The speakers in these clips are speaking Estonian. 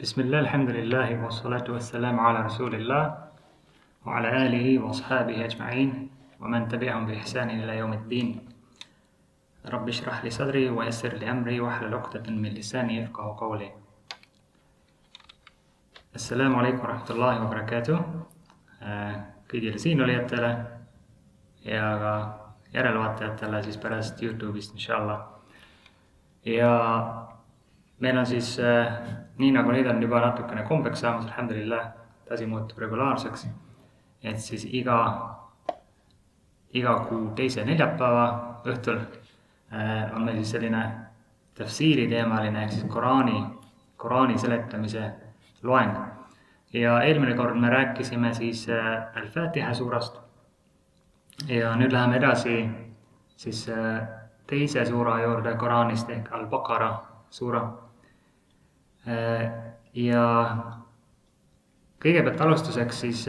بسم الله الحمد لله والصلاة والسلام على رسول الله وعلى آله وأصحابه أجمعين ومن تبعهم بإحسان إلى يوم الدين. رب اشرح لي صدري ويسر لي أمري واحلل عقدة من لساني يفقهوا قولي. السلام عليكم ورحمة الله wabarakatuh. Kõigile siinolijatele ja ka järelevaatajatele siis pärast YouTube'ist inshallah. Ja meil on siis, nii nagu neid on juba natukene kombeks saamas, alhamdulillah, asi muutub regulaarseks, et siis iga kuu teise neljapäeva õhtul on meil siis selline tafsiiri teemaline ehk siis Koraani seletamise loeng. Ja eelmine kord me rääkisime siis Al-Fatiha suurast ja nüüd läheme edasi siis teise suura juurde Koraanist ehk Al-Baqara suura. Ja kõigepealt alustuseks siis,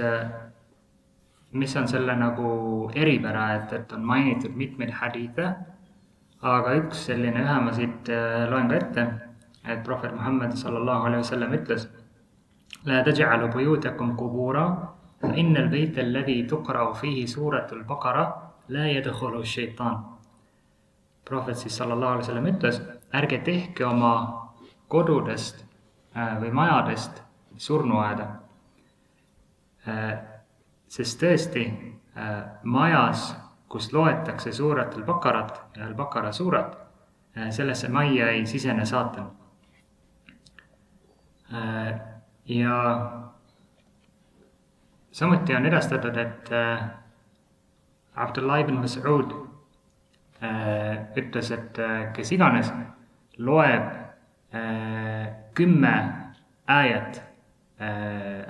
mis on selle nagu eripära, et on mainitud mitmeid hadiithe, aga üks selline ühe ma siit loen ka ette, et Prohvet Muhammad sallallahu alaihi wasallam ütles: "La taj'alu buyutakum qubura, fa innal bayta alladhi tuqra'u fihi suratul Baqara la yadkhulu shaytan." Prohvet siis sallallahu alaihi wasallam ütles: "Ärge tehke oma kodudest või majadest surnuaeda, sest tõesti majas, kus loetakse suurat Al-Baqarat ja Al-Baqara suurat, sellesse majja ei sisene saatan." Ja samuti on edastatud, et Abdullah ibn Mas'ud ütles, et kes iganes loeb 10 aayat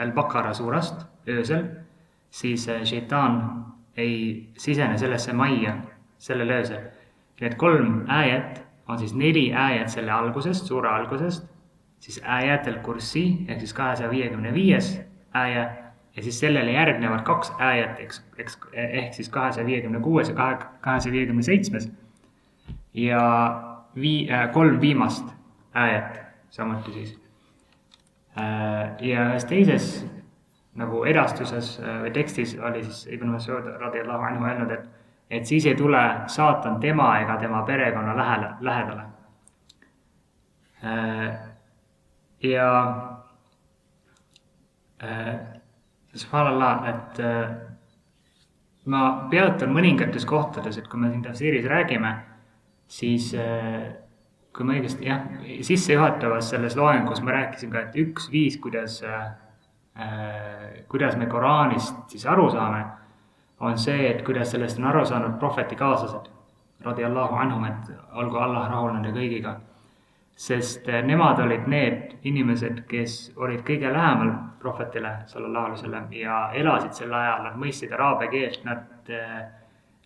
Al-Baqara suurast öösel, siis šeitaan ei sisene sellesse majja sellel öösel. Need 3 aayat on siis 4 aayat selle algusest, suure algusest, siis aayat al-Kursi ehk siis 255 aaya ja siis sellele järgnevad 2 aayat ehk siis 256 ja 257 ja 3 viimast aayat samuti siis. Ja ühes teises nagu edastuses või tekstis oli siis Ibn Mas'ud radiyallahu anhu öelnud, et siis ei tule saatan tema ega tema perekonna lähedale. Ja subhanallah, et ma peatun mõningates kohtades, et kui me siin tafsiris räägime, siis kui ma õigesti, sissejuhatavas selles loengus ma rääkisin ka, et üks viis, kuidas me Koraanist siis aru saame, on see, et kuidas sellest on aru saanud prohveti kaaslased, radiyallahu anhum, et olgu Allah rahul nende kõigiga. Sest nemad olid need inimesed, kes olid kõige lähemal prohvetile sallallahu alaihi wasallam ja elasid sel ajal, nad mõistsid araabia keelt, nad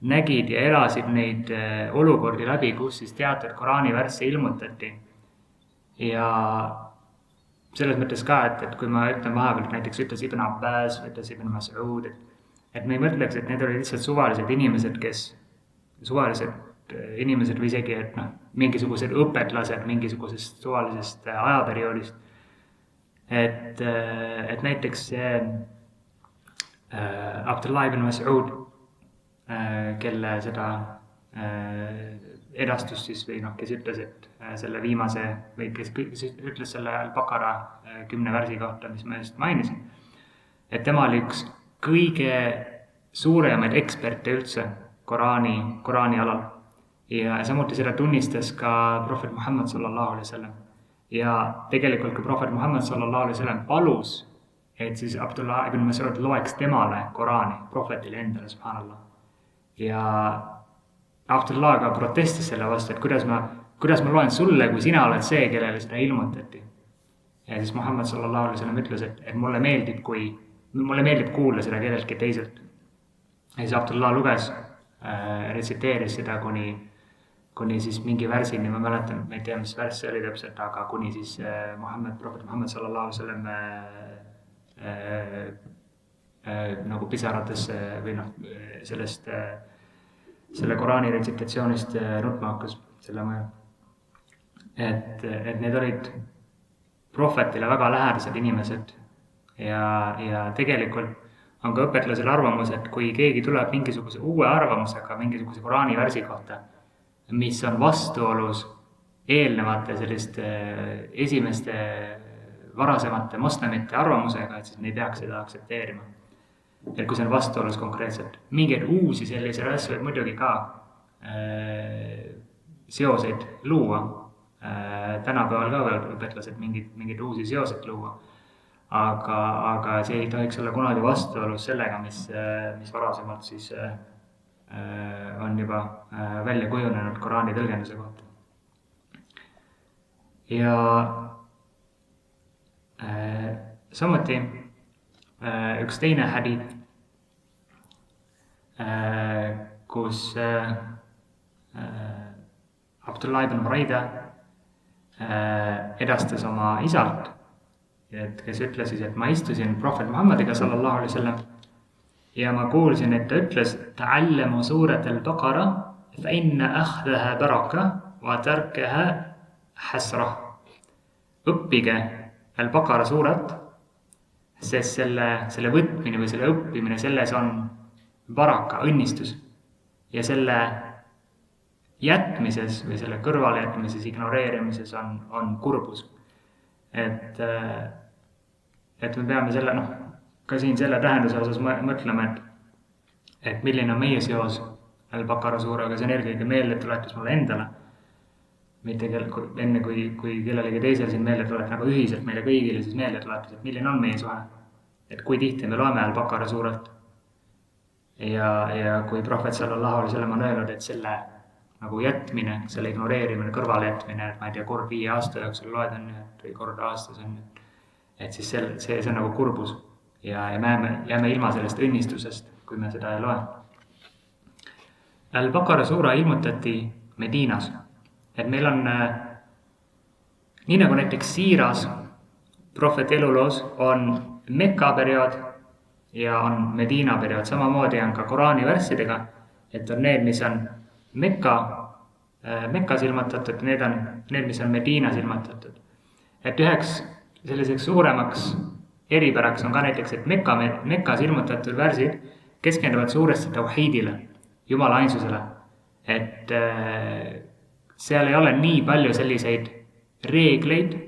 nägid ja elasid neid olukordi läbi, kus siis teatud Koraani värsse ilmutati. Ja selles mõttes ka, et kui ma ütlen vahepeal, näiteks ütles Ibn Abbas, ütles Ibn Mas'ud, et me ei mõtleks, et need olid lihtsalt suvalised inimesed või isegi, et mingisugused õpetlased mingisugusest suvalisest ajaperioodist. Et näiteks Abdullah ibn Mas'ud, kelle seda edastust siis või kes ütles, et selle viimase või kes ütles selle Al-Baqara 10 värsi kohta, mis ma just mainisin, et tema oli üks kõige suuremaid eksperte üldse Koraani alal. Ja samuti seda tunnistas ka Prohvet Muhammad sallallahu alaihi wasallam. Ja tegelikult ka Prohvet Muhammad sallallahu alaihi wasallam palus, et siis Abdullah ibn Mas'ud loeks temale Koraani, prohvetile endale, subhanallah. Ja Abdullah ka protestis selle vastu, et kuidas ma loen sulle, kui sina oled see, kellele seda ilmutati. Ja siis Muhammad sallallahu alaihi wasallam ütles, et mulle meeldib kuulla seda kelleltki teiselt. Ja siis Abdullah luges, retsiteeris seda kuni siis mingi värsini, ma mäletan, ma ei tea, mis värss see oli täpselt, aga kuni siis Prohvet Muhammad sallallahu alaihi wasallam nagu pisarates või selle Koraani retsitatsioonist nutma hakkas selle mõju. Et need olid prohvetile väga lähedased inimesed ja tegelikult on ka õpetlasel arvamus, et kui keegi tuleb mingisuguse uue arvamusega mingisuguse Koraani värsi kohta, mis on vastuolus eelnevate selliste esimeste varasemate moslemite arvamusega, et siis me ei peaks seda aktsepteerima. Et kui see on vastuolus konkreetselt. Mingeid uusi selliseid asju võib muidugi ka seoseid luua. Tänapäeval ka veel õpetlased mingeid uusi seoseid luua. Aga see ei tohiks olla kunagi vastuolus sellega, mis varasemalt siis on juba välja kujunenud Koraani tõlgenduse kohta. Ja samuti üks teine hadiith, kus Abdullah ibn Buraida edastas oma isalt, kes ütles siis, et ma istusin prohvet Muhammadiga sallallahu alaihi wasallam ja ma kuulsin, et ta ütles ta'allamu suurat al-Baqara fa inna akhdaha baraka wa tarkaha hasra. Õppige al-Baqara suurat, sest selle võtmine või selle õppimine, selles on baraka, õnnistus. Ja selle jätmises või selle kõrvale jätmises, ignoreerimises on kurbus. Et me peame selle, ka siin selle tähenduse osas mõtlema, et milline on meie seos al-Baqara suuraga, see on eelkõige meeldetuletus mulle endale. Mitte enne kui kellelegi teisel siin meeldetuletus, aga ühiselt meile kõigile siis meeldetuletus, et milline on meie suhe. Et kui tihti me loeme al-Baqara suurelt. Ja kui prohvet sallallahu alaihi wasallam on öelnud, et selle nagu jätmine, selle ignoreerimine, kõrvale jätmine, et ma ei tea, kord 5 aasta jooksul loed on, või kord aastas on, et siis see on nagu kurbus ja me jääme ilma sellest õnnistusest, kui me seda ei loe. Al-Baqara suura ilmutati Medinas, et meil on, nii nagu näiteks siiras prohveti eluloos on Mekka periood ja on Medina periood, samamoodi on ka Koraani värssidega, et on need, mis on Mekkas ilmutatud, need on need, mis on Medinas ilmutatud. Et üheks selliseks suuremaks eripäraks on ka näiteks, et Mekkas ilmutatud värsid keskenduvad suuresti tauhiidile, Jumala ainsusele. Et seal ei ole nii palju selliseid reegleid,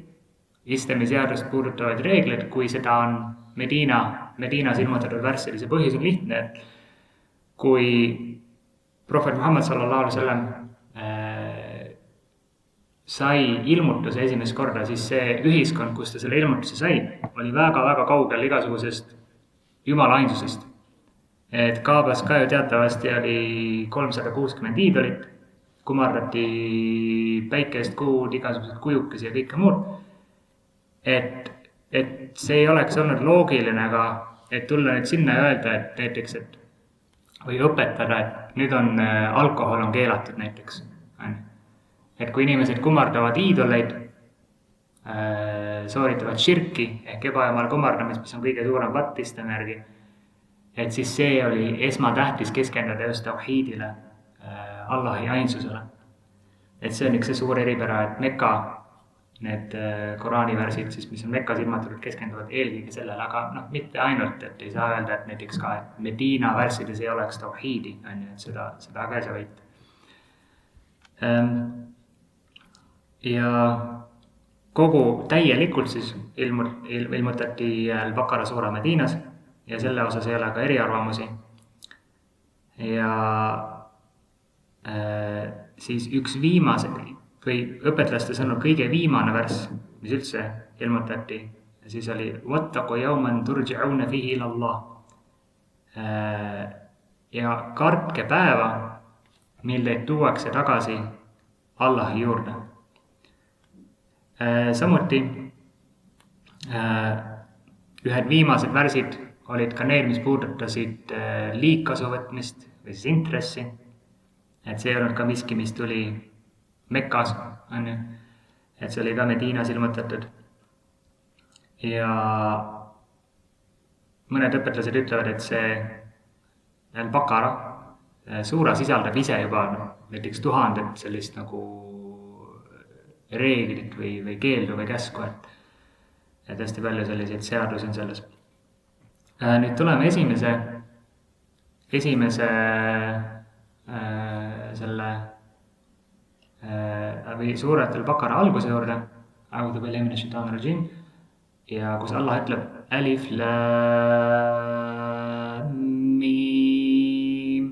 islamiseadust puudutavaid reegleid, kui seda on Medinas ilmutatud värsside. See põhjus on lihtne, et kui prohvet Muhammad sallallahu alaihi wasallam sai ilmutuse esimest korda, siis see ühiskond, kus ta selle ilmutuse sai, oli väga-väga kaugel igasugusest Jumala ainsusest. Et Kaabas ka ju teatavasti oli 360 iidolit, kumardati päikest, kuud, igasugused kujukesi ja kõike muud. Et see ei oleks olnud loogiline, aga et tulla nüüd sinna ja öelda, et näiteks, või õpetada, et nüüd on alkohol on keelatud näiteks. Et kui inimesed kummardavad iidoleid, sooritavad širki ehk ebajumal kummardamist, mis on kõige suurem patt islami järgi, et siis see oli esmatähtis keskenduda just tauhiidile, Allahi ainsusele. Et see on üks suur eripära, et Mekka, need Koraani värsid, siis, mis on Mekkas ilmutatud, keskenduvad eelkõige sellele, aga mitte ainult, et ei saa öelda, et näiteks ka et Medina värssides ei oleks tauhiidi, et seda ka ei saa võita. Ja kogu täielikult siis ilmutati al-Baqara suura Medinas ja selle osas ei ole ka eriarvamusi. Ja siis üks viimase või õpetlaste sõnul kõige viimane värss, mis üldse ilmutati, siis oli وَاتَّقُوا يَوْمًا تُرْجِعُونَ فِيهِ إِلَى اللَّهِ. Ja kartke päeva, mille tuuakse tagasi Allahi juurde. Samuti ühed viimased värsid olid ka need, mis puudutasid liigkasu võtmist või siis intressi. Et see ei olnud ka miski, mis tuli Mekkas, et see oli ka Medinas ilmutatud. Ja mõned õpetlased ütlevad, et see al-Baqara suura sisaldab ise juba näiteks 1000 sellist nagu reeglit või keeldu või käsku, et hästi palju selliseid seadusi on selles. Nüüd tuleme esimese selle või suuratul Baqara alguse juurde, A'udhu billahi minash shaitanir rajim, ja kus Allah ütleb alif lam mim.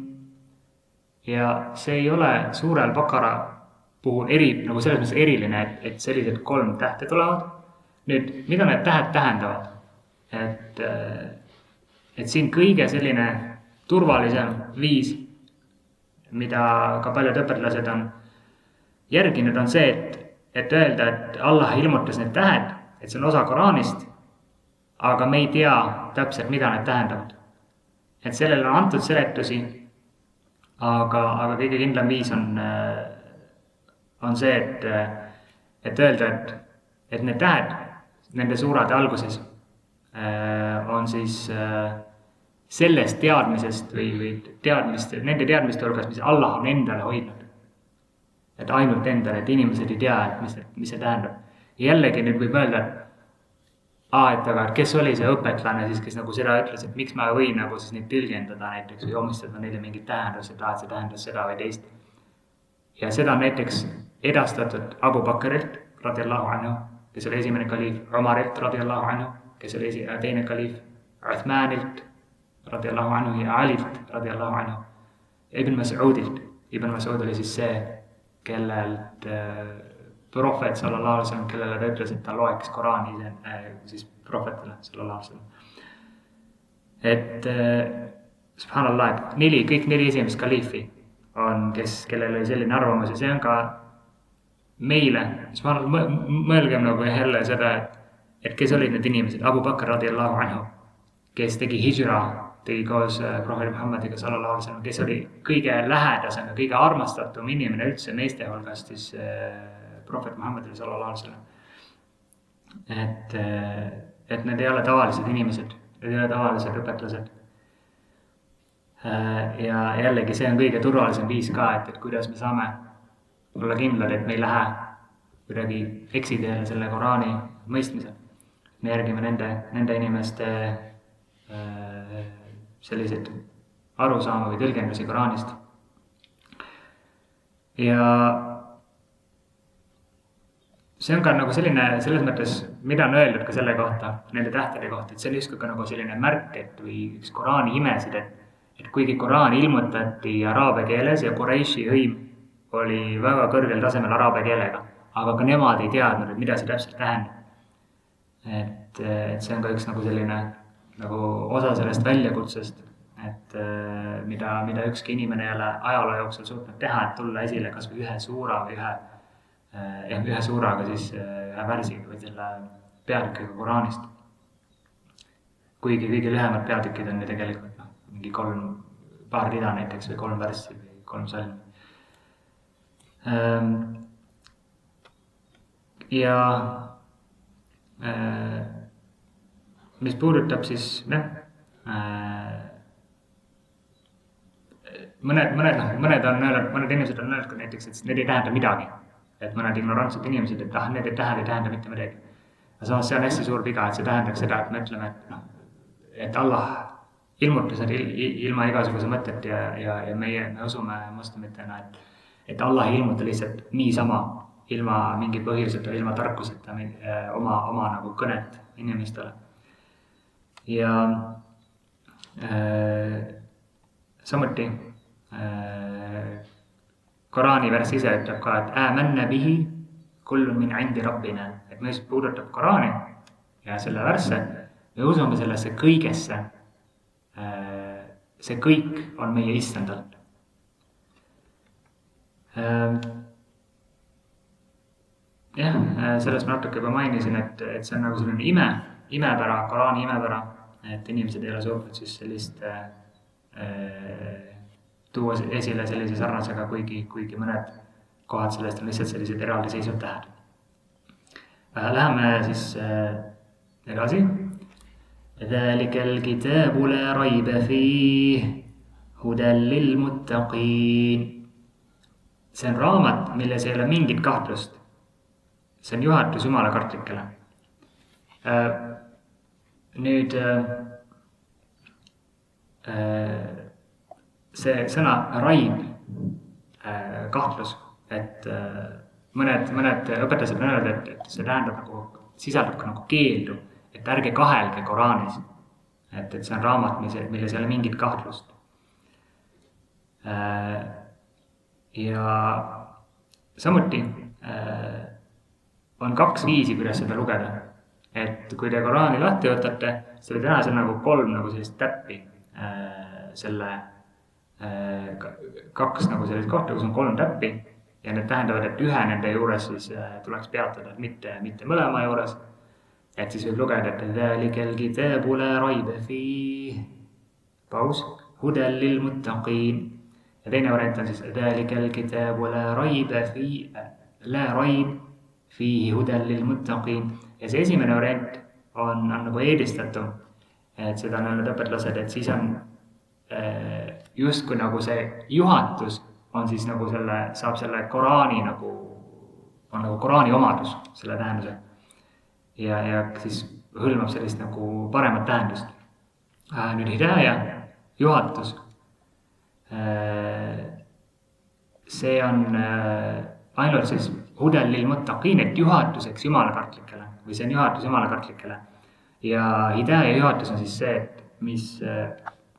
Ja see ei ole suurel Baqara puhul nagu selles mõttes eriline, et sellised 3 tähte tulevad. Nüüd, mida need tähed tähendavad? Et siin kõige selline turvalisem viis, mida ka paljud õpetlased on järginud, on see, et öelda, et Allah ilmutas need tähed, et see on osa Koraanist, aga me ei tea täpselt, mida need tähendavad. Et sellele on antud seletusi, aga kõige kindlam viis on see, et öelda, et need tähed nende suurade alguses on siis sellest teadmisest või nende teadmiste hulgas, mis Allah on endale hoidnud. Et ainult endale, et inimesed ei tea, et mis see tähendab. Ja jällegi nüüd võib öelda, et kes oli see õpetlane siis, kes nagu seda ütles, et miks ma võin nagu siis neid tõlgendada näiteks või omistada neile mingit tähendust, et see tähendas seda või teist. Ja seda on näiteks edastatud Abu Bakrilt radiallahu anhu, kes oli esimene kaliif, Umarilt radiallahu anhu, kes oli teine kaliif, Uthmanilt radiallahu anhu ja Alilt radiallahu anhu, Ibn Mas'udilt. Ibn Mas'ud oli siis see, kellelt prohvet sallallahu alaihi wasallam, kellele ta ütles, et ta loeks Koraani siis prohvetile sallallahu alaihi wasallam. Et subhanallah, et kõik 4 esimest kaliifi on, kellel oli selline arvamus ja see on ka meile, mõelgem nagu jälle seda, et kes olid need inimesed, Abu Bakr radiallahu anhu, kes tegi hijra, tegi koos prohvet Muhammediga sallallahu alaihi wasallam, kes oli kõige lähedasem ja kõige armastatum inimene üldse meeste hulgast siis prohvet Muhammedile sallallahu alaihi wasallam. Et need ei ole tavalised inimesed, need ei ole tavalised õpetlased. Ja jällegi see on kõige turvalisem viis ka, et kuidas me saame olla kindlad, et me ei lähe kuidagi eksiteele selle Koraani mõistmisel. Me järgime nende inimeste selliseid arusaama või tõlgendusi Koraanist. Ja see on ka nagu selline, selles mõttes, mida on öeldud ka selle kohta, nende tähtede kohta, et see on justkui ka nagu selline märk, et või üks Koraani imesid, et kuigi Koraan ilmutati araabia keeles ja Quraishi hõim oli väga kõrgel tasemel araabia keelega, aga ka nemad ei teadnud, et mida see täpselt tähendab. Et see on ka üks nagu selline nagu osa sellest väljakutsest, et mida ükski inimene ei ole ajaloo jooksul suutnud teha, et tulla esile kas või ühe suura või ühe suuraga siis ühe värsiga või selle peatükiga Koraanist. Kuigi kõige lühemad peatükid on ju tegelikult mingi paar rida näiteks või 3 värssi või 3 salmi. Ja mis puudutab siis mõned inimesed on öelnud näiteks, et need ei tähenda midagi, et mõned ignorantsed inimesed, et need tähed ei tähenda mitte midagi. Aga samas see on hästi suur viga, et see tähendaks seda, et me ütleme, et Allah ilmutas need ilma igasuguse mõtet ja me usume moslemitena, et Allah ei ilmuta lihtsalt niisama, ilma mingi põhjuseta, ilma tarkuseta oma nagu kõnet inimestele. Ja samuti Koraani vers ise ütleb ka, et äämänne bihi kullun min indi rabbina, et mis puudutab Koraani ja selle värsse, me usume sellesse kõigesse. See kõik on meie issandalt. Jah, sellest ma natuke juba mainisin, et see on nagu selline imepära, Koraani imepära, et inimesed ei ole suutnud siis sellist tuua esile sellise sarnasega, kuigi mõned kohad sellest on lihtsalt sellised eraldiseisvad tähed. Läheme siis edasi. ذلك الكتاب لا ريب فيه هدى للمتقين. See on raamat, milles ei ole mingit kahtlust. See on juhatus Jumala kartlikele. Nüüd see sõna raib, kahtlus, et mõned õpetajad on öelnud, et see tähendab nagu, sisaldab ka nagu keeldu, et ärge kahelge Koraanis. Et see on raamat, milles ei ole mingit kahtlust. Ja samuti on 2 viisi, kuidas seda lugeda. Et kui te Koraani lahti võtate, siis võite näha seal nagu 3 nagu sellist täppi, selle 2 nagu sellist kohta, kus on 3 täppi ja need tähendavad, et ühe nende juures siis tuleks peatada, mitte mõlema juures. Et siis võib lugeda, et ذَلِكَ الْكِتَابُ لَا رَيْبَ فِيهِ paus, hudel lil muttaqin. Ja teine variant on siis ذَلِكَ الْكِتَابُ لَا رَيْبَ فِيهِ hudel lil muttaqin. Ja see esimene variant on nagu eelistatum, et seda on öelnud õpetlased, et siis on justkui nagu see juhatus on siis nagu saab selle Koraani nagu, on nagu Koraani omadus, selle tähenduse. Ja siis hõlmab sellist nagu paremat tähendust. Nüüd hidaja, juhatus. See on ainult siis hudel lil muttaqin, et juhatuseks jumalakartlikele või see on juhatus jumalakartlikele. Ja hidaja juhatus on siis see, et mis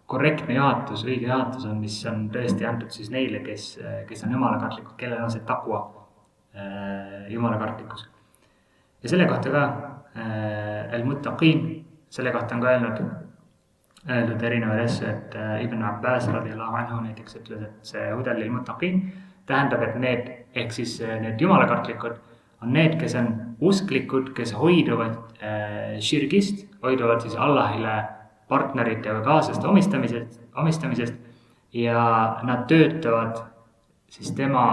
korrektne juhatus, õige juhatus on, mis on tõesti antud siis neile, kes on jumalakartlikud, kellel on see taqwa, jumalakartlikkus. Ja selle kohta ka al-muttaqin, selle kohta on ka öeldud erinevaid asju, et Ibn Abbas radhiyallahu anhu näiteks ütles, et see hudel lil muttaqin tähendab, et need, ehk siis need jumalakartlikud on need, kes on usklikud, kes hoiduvad širgist, hoiduvad siis Allahile partnerite või kaaslaste omistamisest ja nad töötavad siis tema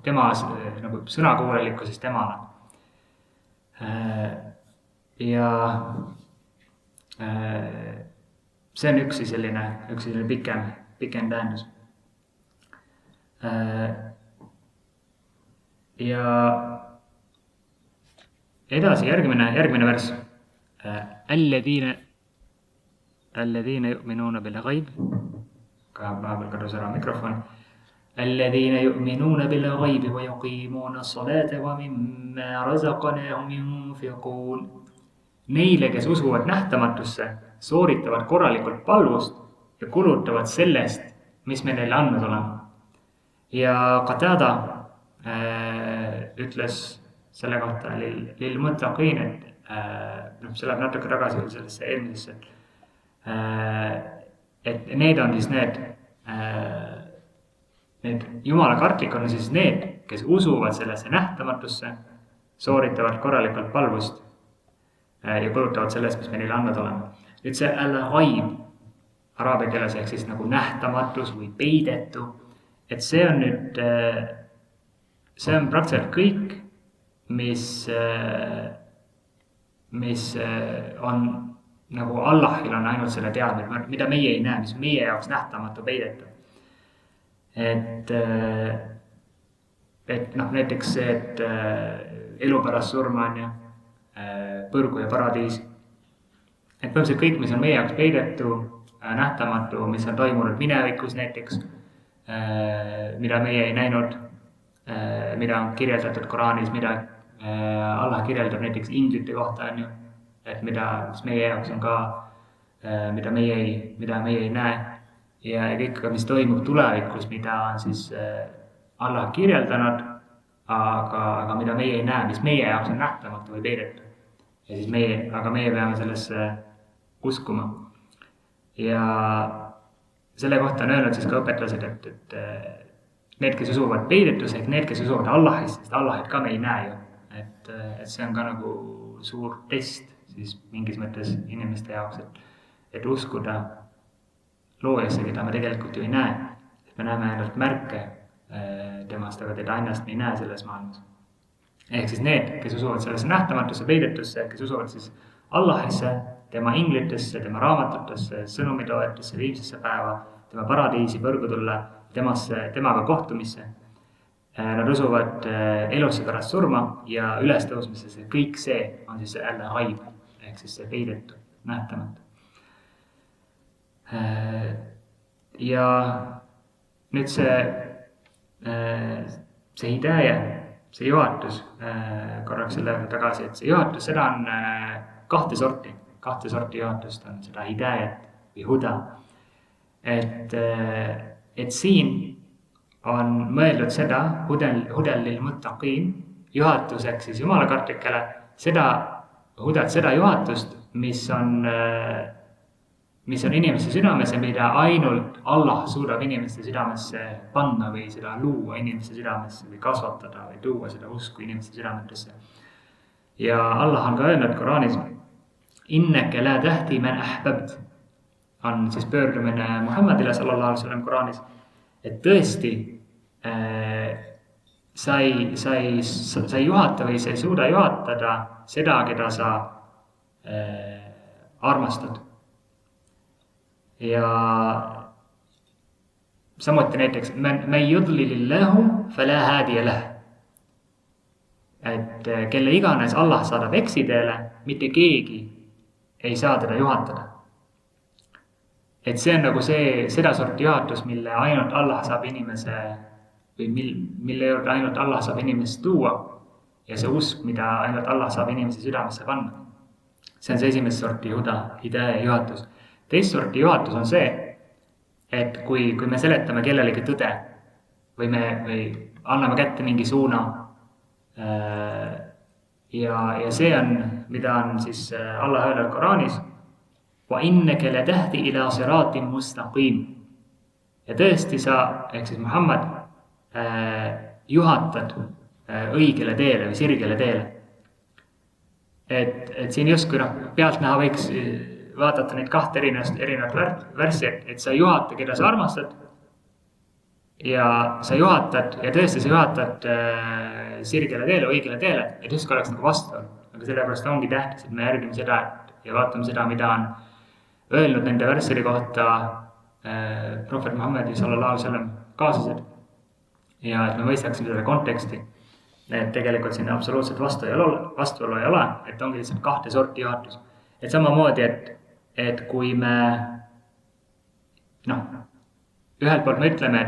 nagu sõnakuulelikkuses temale. Ja see on üks selline pikem tähendus. Ja edasi järgmine vers. Alladhiina yu'minuuna bil ghaib. Ka vahepeal kadus ära mikrofon. الذين يؤمنون بالغيب ويقيمون الصلاة ومما رزقناهم ينفقون. Neile, kes usuvad nähtamatusse, sooritavad korralikult palvust ja kulutavad sellest, mis me neile andnud oleme. Ja Qatada ütles selle kohta lil muttaqin, et see läheb natuke tagasi sellesse eelmisesse, et need on siis need jumalakartlik on siis need, kes usuvad sellesse nähtamatusse, sooritavad korralikult palvust ja kulutavad sellest, mis me neile andnud oleme. Nüüd see al-ghaib araabia keeles ehk siis nagu nähtamatus või peidetu, et see on nüüd, see on praktiliselt kõik, mis on nagu Allahil on ainult selle teadmine, mida meie ei näe, mis meie jaoks nähtamatu peidetu. Et näiteks see, et elu pärast surma on põrgu ja paradiis. Et põhimõtteliselt kõik, mis on meie jaoks peidetu, nähtamatu, mis on toimunud minevikus näiteks, mida meie ei näinud, mida on kirjeldatud Koraanis, mida Allah kirjeldab näiteks inglite kohta, et mis meie jaoks on ka, mida meie ei näe. Ja kõik, mis toimub tulevikus, mida on siis Allah kirjeldanud, aga mida meie ei näe, mis meie jaoks on nähtamatu või peidetu. Ja siis aga meie peame sellesse uskuma. Ja selle kohta on öelnud siis ka õpetlased, et need, kes usuvad peidetusse, ehk need, kes usuvad Allahist, sest Allahit ka me ei näe ju. Et see on ka nagu suur test siis mingis mõttes inimeste jaoks, et uskuda loojasse, keda me tegelikult ju ei näe. Me näeme ainult märke temast, aga teda ennast me ei näe selles maailmas. Ehk siis need, kes usuvad sellesse nähtamatusse, peidetusse, kes usuvad siis Allahisse, tema inglitesse, tema raamatutesse, sõnumitoetesse, viimsesse päeva, tema paradiisi, põrgutulle, temaga kohtumisse. Nad usuvad elusse pärast surma ja ülestõusmisse, kõik see on siis jälle haib. ehk siis see peidetu, nähtamatu. Ja nüüd see hidaaja, see juhatus, korraks selle tagasi, et see juhatus, seda on kahte sorti juhatust on seda hidaajat või huda. Et siin on mõeldud seda hudel lil muttaqiin, juhatuseks siis jumalakartlikele, seda hudat, seda juhatust, mis on inimeste südames ja mida ainult Allah suudab inimeste südamesse panna või seda luua inimeste südamesse või kasvatada või tuua seda usku inimeste südametesse. Ja Allah on ka öelnud Koraanis, inneke la tahdi man ahbabt, on siis pöördumine Muhammadile sallallahu alaihi wasallam Koraanis, et tõesti sa ei juhata või sa ei suuda juhatada seda, keda sa armastad. Ja samuti näiteks man yudlilillahu fala hadiya lah, et kelle iganes Allah saadab eksiteele, mitte keegi ei saa teda juhatada. Et see on nagu seda sorti juhatus, mille ainult Allah saab inimese või mille juurde ainult Allah saab inimest tuua ja see usk, mida ainult Allah saab inimese südamesse panna. See on see esimest sorti hidaaja juhatus. Teist sorti juhatus on see, et kui me seletame kellelegi tõde või anname kätte mingi suuna ja see on, mida on siis Allah öelnud Koraanis, wa inneke latahdi ila siratin mustaqim. Ja tõesti sa, ehk siis Muhammad, juhatad õigele teele või sirgele teele. Et siin justkui pealtnäha võiks vaadata neid kahte erinevat värssi, et sa juhata, keda sa armastad ja sa juhatad ja tõesti sa juhatad sirgele teele, õigele teele, et justkui oleks nagu vastuolu. Aga sellepärast ongi tähtis, et me järgime seda ja vaatame seda, mida on öelnud nende värsside kohta prohvet Muhammedi sallallahu alaihi wasallam kaaslased ja et me mõistaksime selle konteksti, et tegelikult siin absoluutselt vastuolu ei ole, et ongi lihtsalt kahte sorti juhatus. Et samamoodi, et kui me ühelt poolt me ütleme,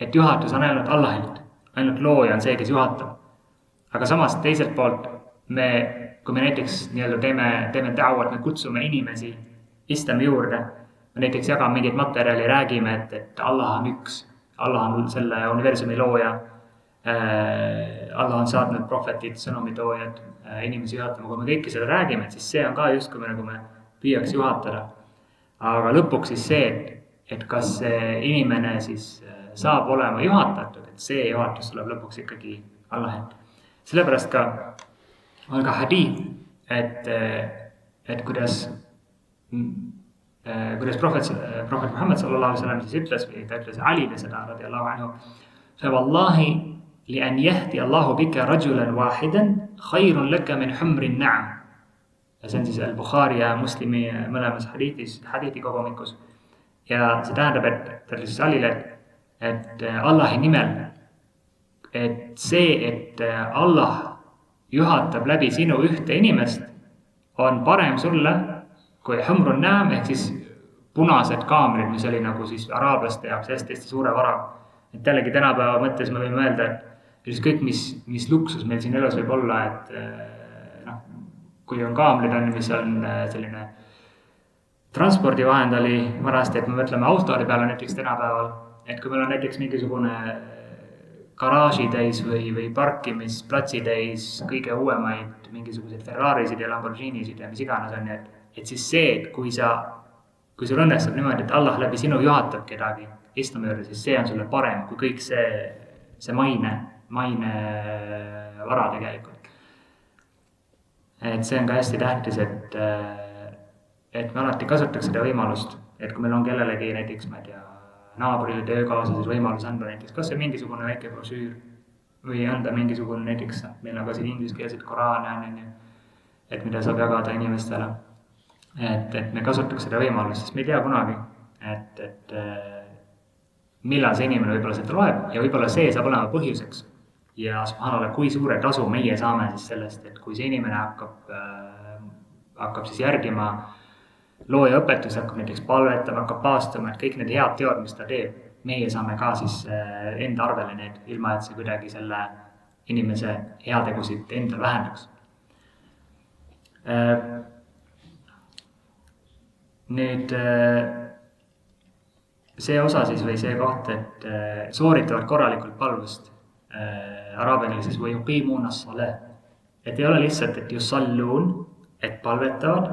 et juhatus on ainult Allahilt, ainult looja on see, kes juhatab. Aga samas teiselt poolt kui me näiteks teeme da'wat, me kutsume inimesi islami juurde, me näiteks jagame mingit materjali, räägime, et Allah on üks, Allah on selle universumi looja, Allah on saatnud prohvetid, sõnumitoojad, inimesi juhatama, kui me kõike seda räägime, siis see on ka justkui me püüaks juhatada. Aga lõpuks siis see, et kas see inimene siis saab olema juhatatud, et see juhatus tuleb lõpuks ikkagi Allahilt. Sellepärast on ka hadiith, et kuidas prohvet Muhammad sallallahu alaihi wasallam siis ütles, või ta ütles Alile seda radiallahu anhu, فوالله لأن يهدي الله بك رجلا واحدا خير لك من حمر النعم. Ja see on siis Al-Bukhari ja Muslimi mõlemas hadiiti kogumikus. Ja see tähendab, et ta ütles siis Alile, et Allahi nimel, et see, et Allah juhatab läbi sinu ühte inimest, on parem sulle kui humrun na'am, ehk siis punased kaamrid, mis oli nagu siis araablaste jaoks hästi suure vara. Et jällegi tänapäeva mõttes me võime öelda, et kõik, mis luksus meil siin elus võib olla, et kui on kaamrid, mis on selline transpordivahend oli vanasti, et me mõtleme autori peale näiteks tänapäeval, et kui meil on näiteks mingisugune garaaži täis või parkimisplatsi täis kõige uuemaid mingisuguseid Ferrarisid ja Lamborghinisid ja mis iganes on, et siis see, et kui sul õnnestub niimoodi, et Allah läbi sinu juhatab kedagi islami juurde, siis see on sulle parem kui kõik see maine vara tegelikult. Et see on ka hästi tähtis, et me alati kasutaks seda võimalust, et kui meil on kellelegi näiteks, ma ei tea, naabrile töökaaslasel võimalus anda näiteks kas või mingisugune väike brošüür või anda mingisugune näiteks, meil on ka siin ingliskeelseid koraane, et mida saab jagada inimestele. Et me kasutaks seda võimalust, sest me ei tea kunagi, et millal see inimene võib-olla seda loeb ja võib-olla see saab olema põhjuseks. Ja subhanallah, kui suure tasu meie saame siis sellest, et kui see inimene hakkab hakkab siis järgima looja õpetusi, hakkab näiteks palvetama, hakkab paastama, et kõik need head teod, mis ta teeb, meie saame ka siis enda arvele need, ilma et see kuidagi selle inimese heategusid endal vähendaks. Nüüd see osa siis või see koht, et sooritavad korralikult palvust araabia keeles või yuqiimuna as-salah. Et ei ole lihtsalt, et yusalluun, et palvetavad,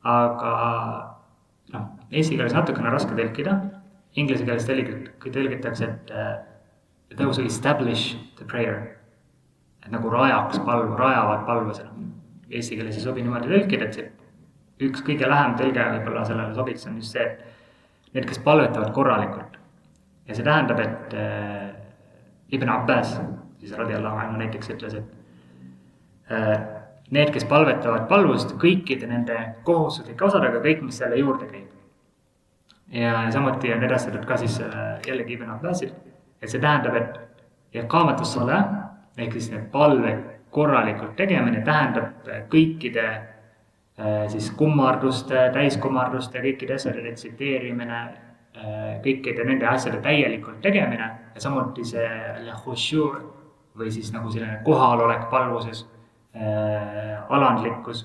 aga eesti keeles natukene raske tõlkida. Inglise keeles tõlgitakse, et those who establish the prayer, et nagu rajavad palvusena. Eesti keeles ei sobi niimoodi tõlkida, et see üks kõige lähem tõlge võib-olla sellele sobiks on just see, et need, kes palvetavad korralikult. Ja see tähendab, et Ibn Abbas, siis radiallahu anhu näiteks ütles, et need, kes palvetavad palvust kõikide nende kohustuslike osadega, kõik, mis selle juurde käib. Ja samuti on edastatud ka siis jällegi Ibn Abbasil, et see tähendab, et iqamatus salah, ehk siis need palve korralikult tegemine tähendab kõikide siis kummarduste, täiskummarduste, kõikide asjade retsiteerimine, kõikide nende asjade täielikult tegemine ja samuti see khushu' või siis nagu selline kohalolek palvuses, alandlikkus,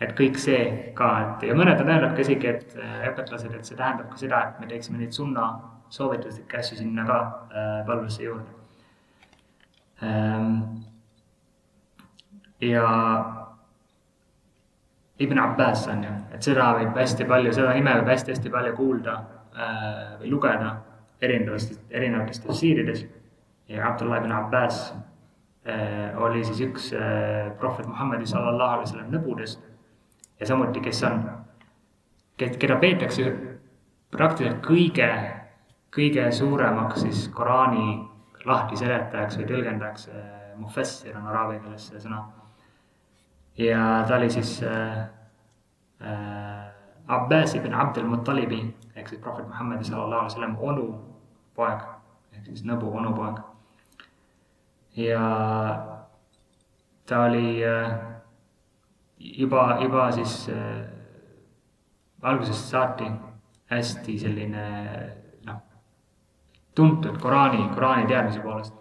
et kõik see ka, et ja mõned on öelnud ka isegi, et õpetlased, et see tähendab ka seda, et me teeksime neid sunna soovituslikke asju sinna ka palvusse juurde. Ja Ibn Abbas on ju, et seda võib hästi palju, seda nime võib hästi palju kuulda või lugeda erinevates tafsiirides. Ja Abdullah ibn Abbas oli siis üks prohvet Muhammedi sallallahu alaihi wasallam nõbudest ja samuti, keda peetakse praktiliselt kõige suuremaks siis Koraani lahti seletajaks või tõlgendajaks, mufassir on araabia keeles see sõna. Ja ta oli siis Abbas ibn Abdel Muttalibi, ehk siis prohvet Muhammedi sallallahu alaihi wasallam onu poeg, ehk siis nõbu onu poeg. Ja ta oli juba siis algusest saati hästi selline tuntud Koraani teadmise poolest.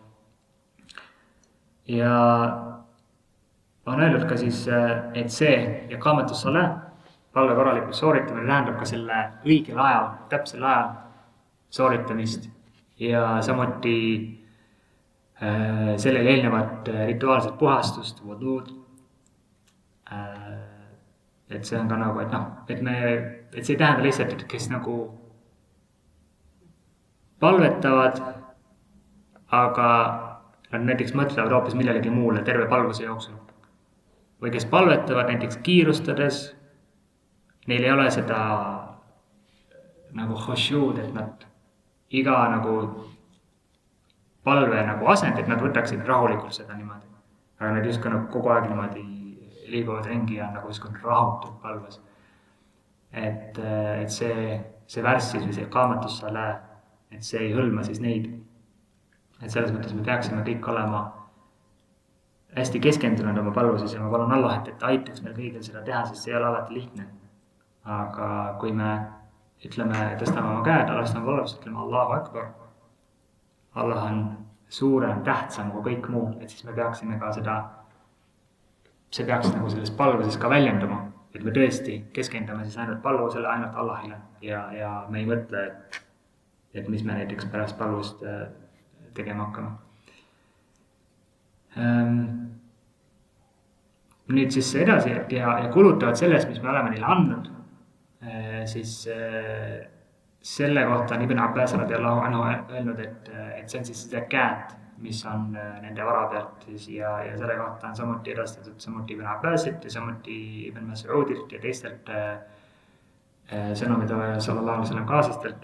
Ja on öeldud ka siis, et see iqamatus salah, palve korralikult sooritamine tähendab ka selle õigel ajal, täpsel ajal sooritamist ja samuti sellele eelnevat rituaalset puhastust, wuduud. Et see on ka nagu, et see ei tähenda lihtsalt, et kes nagu palvetavad, aga nad näiteks mõtlevad hoopis millelegi muule terve palvuse jooksul. Või kes palvetavad näiteks kiirustades, neil ei ole seda nagu khushu'd, et nad iga nagu palve nagu asend, et nad võtaksid rahulikult seda niimoodi. Aga nad just ka nagu kogu aeg niimoodi liiguvad ringi ja nagu just rahutud palves. Et see värss siis või see iqamatus salah, et see ei hõlma siis neid. Et selles mõttes me peaksime kõik olema hästi keskendunud oma palvuses ja ma palun Allah, et aitaks meil kõigil seda teha, sest see ei ole alati lihtne. Aga kui me ütleme, tõstame oma käed, alastame palvust, ütleme Allahu Akbar, Allah on suurem, tähtsam kui kõik muu, et siis me peaksime ka see peaks nagu selles palvuses ka väljenduma, et me tõesti keskendume siis ainult palvusele, ainult Allahile ja me ei mõtle, et mis me näiteks pärast palvust tegema hakkame. Nüüd siis edasi ja kulutavad sellest, mis me oleme neile andnud, siis selle kohta on Ibn Abbas radiallahu anhu öelnud, et see on siis zakat, mis on nende vara pealt siis ja selle kohta on samuti edastatud samuti Ibn Abbasit ja samuti Ibn Mas'udilt ja teistelt sõnumide sallallahu alaihi wasallam kaaslastelt.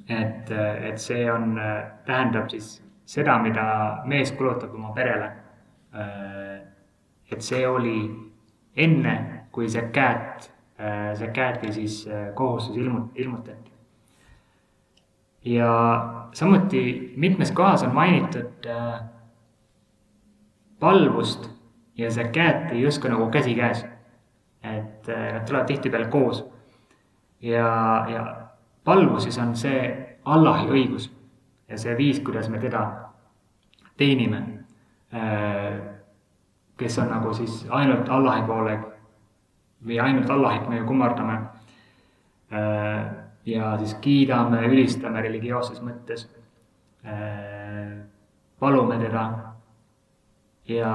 Et see tähendab siis seda, mida mees kulutab oma perele. Et see oli enne, kui zakati siis kohustus ilmutati. Ja samuti mitmes kohas on mainitud palvust ja zakati justkui nagu käsikäes. Et nad tulevad tihtipeale koos. Ja palvus siis on see Allahi õigus ja see viis, kuidas me teda teenime, kes on nagu siis ainult Allahi poole või ainult Allahit me ju kummardame ja siis kiidame, ülistame religioosses mõttes, palume teda ja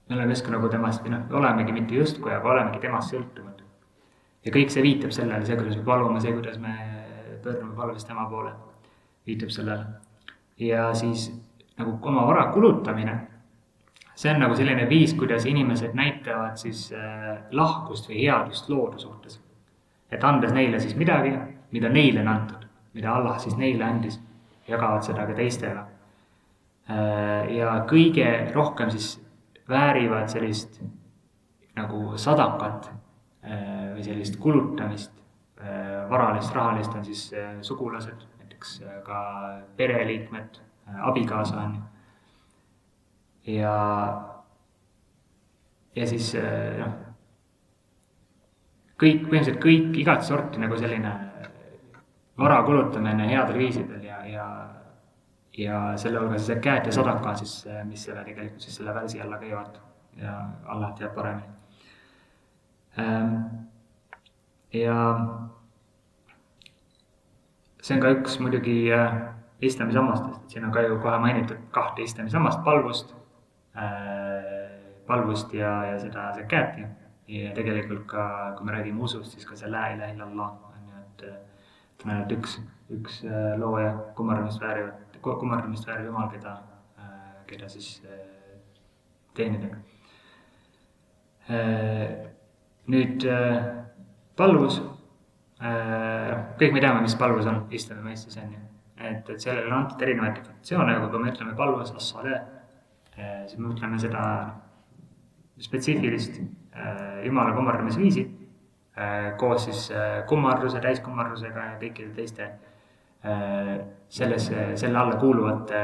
me oleme justkui nagu temast, olemegi mitte justkui, aga olemegi temast sõltuvad. Ja kõik see viitab sellele, see, kuidas me palume, see, kuidas me pöördume palves tema poole, viitab sellele. Ja siis nagu oma vara kulutamine, see on nagu selline viis, kuidas inimesed näitavad siis lahkust või headust loodu suhtes. Et andes neile siis midagi, mida neile on antud, mida Allah siis neile andis, jagavad seda ka teistele. Ja kõige rohkem siis väärivad sellist nagu sadakat või sellist kulutamist, varalist, rahalist on siis sugulased, näiteks ka pereliikmed, abikaasa on. Ja siis kõik, põhimõtteliselt kõik, igat sorti nagu selline vara kulutamine headel viisidel ja selle hulga siis käed ja sadaka siis, mis selle tegelikult siis selle värsi alla käivad ja Allah teab paremini. Ja see on ka üks muidugi islami sammastest, et siin on ka ju kohe mainitud 2 islami sammast, palvust ja seda zakati ja tegelikult ka, kui me räägime usust, siis ka see la ilaha illallah on ju, et on ainult üks looja kummardamist vääriv Jumal, keda siis teenida. Nüüd palvus, kõik me teame, mis palvus on islami mõistes on ju, et sellele on antud erinevaid definitsioone, aga kui me ütleme palvus as-salē, siis me ütleme seda spetsiifilist Jumala kummardamisviisi koos siis kummarduse, täiskummardusega ja kõikide teiste selle alla kuuluvate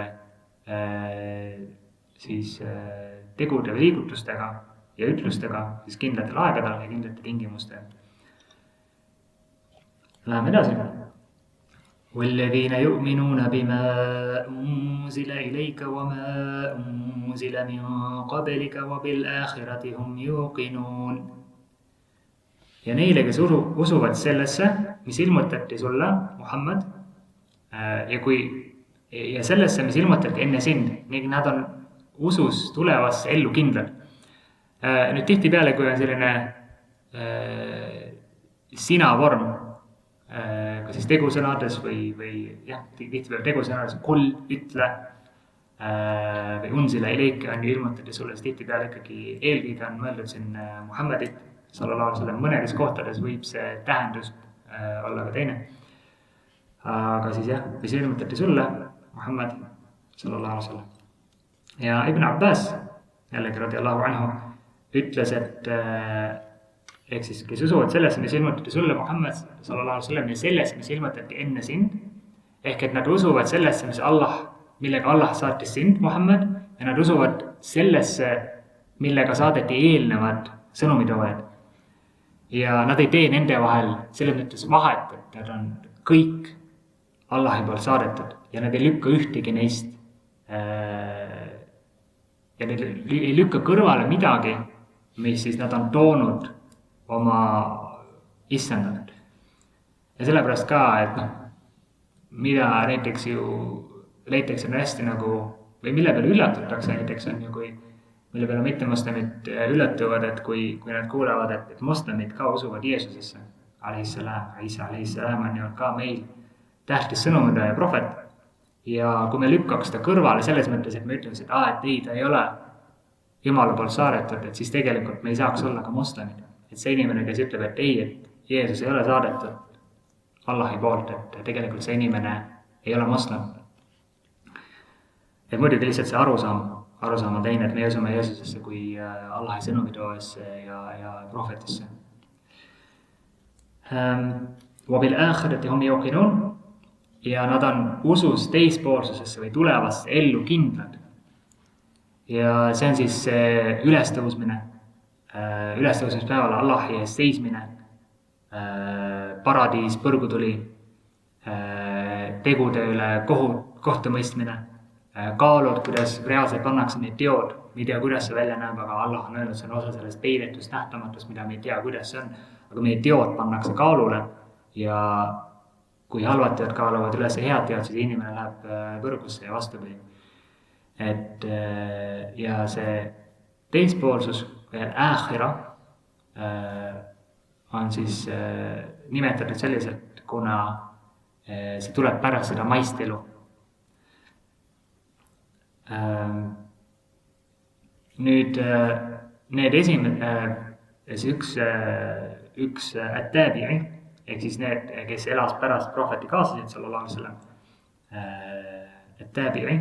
siis tegude või liigutustega ja ütlustega siis kindlatel aegadel ja kindlate tingimustega. Läheme edasi. وَالَّذِينَ يُؤْمِنُونَ بِمَا أُنزِلَ إِلَيْكَ وَمَا أُنزِلَ مِن قَبْلِكَ وَبِالْآخِرَةِ هُمْ يُوقِنُونَ. Ja neile, kes usuvad sellesse, mis ilmutati sulle, Muhammad, ja sellesse, mis ilmutati enne sind, ning nad on usus tulevasse ellu kindlad. Nüüd tihtipeale, kui on selline sina vorm, ka siis tegusõnades või jah, tihtipeale tegusõnades kul, ütle või unsile ileike on ju ilmutati sulle, siis tihtipeale ikkagi eelkõige on mõeldud siin Muhammadit, sallallahu alaihi wasallam, mõnedes kohtades võib see tähendus olla ka teine. Aga siis jah, mis ilmutati sulle, Muhammad, sallallahu alaihi wasallam. Ja Ibn Abbas, jällegi radiallahu anhu, ütles, et ehk siis, kes usuvad sellesse, mis ilmutati sulle, Muhammad, sallallahu alaihi wasallam, ja sellesse, mis ilmutati enne sind, ehk et nad usuvad sellesse, millega Allah saatis sind, Muhammad, ja nad usuvad sellesse, millega saadeti eelnevad sõnumitoojad. Ja nad ei tee nende vahel selles mõttes vahet, et nad on kõik Allahi poolt saadetud ja nad ei lükka ühtegi neist ja nad ei lükka kõrvale midagi, mis siis nad on toonud oma issandanud. Ja sellepärast ka, et mida näiteks ju leitakse on hästi nagu, või mille peale üllatatakse näiteks on ju, kui mille peale mittemoslemid üllatuvad, et kui nad kuulevad, et moslemid ka usuvad Jeesusesse, Isa alaihissalam on ju ka meil tähtis sõnumida ja prohvet. Ja kui me lükkaks ta kõrvale selles mõttes, et me ütleme, et ei, ta ei ole Jumala poolt saadetud, et siis tegelikult me ei saaks olla ka moslemid. Et see inimene, kes ütleb, et ei, et Jeesus ei ole saadetud Allahi poolt, et tegelikult see inimene ei ole moslem. Et muidugi lihtsalt see arusaam on teine, et me usume Jeesusesse kui Allahi sõnumitoojasse ja prohvetisse. وَبِالْآخِرَةِ هُمْ يُوقِنُونَ. Ja nad on usus teispoolsusesse või tulevasse ellu kindlad. Ja see on siis ülestõusmine, ülestõusmispäeval Allahi ees seismine, paradiis, põrgutuli, tegude üle kohtumõistmine, kaalud, kuidas reaalselt pannakse need teod, me ei tea, kuidas see välja näeb, aga Allah on öelnud, see on osa sellest peidetust nähtamatust, mida me ei tea, kuidas see on, aga meie teod pannakse kaalule ja kui halvad teod kaaluvad üles head teod, siis inimene läheb põrgusse ja vastupidi. Et ja see teispoolsus, veel aakhira, on siis nimetatud selliselt, kuna see tuleb pärast seda maist elu. Nüüd need üks at-tabi'i, ehk siis need, kes elas pärast prohveti kaasasid, sallallahu alaihi wasallam, at-tabi'i,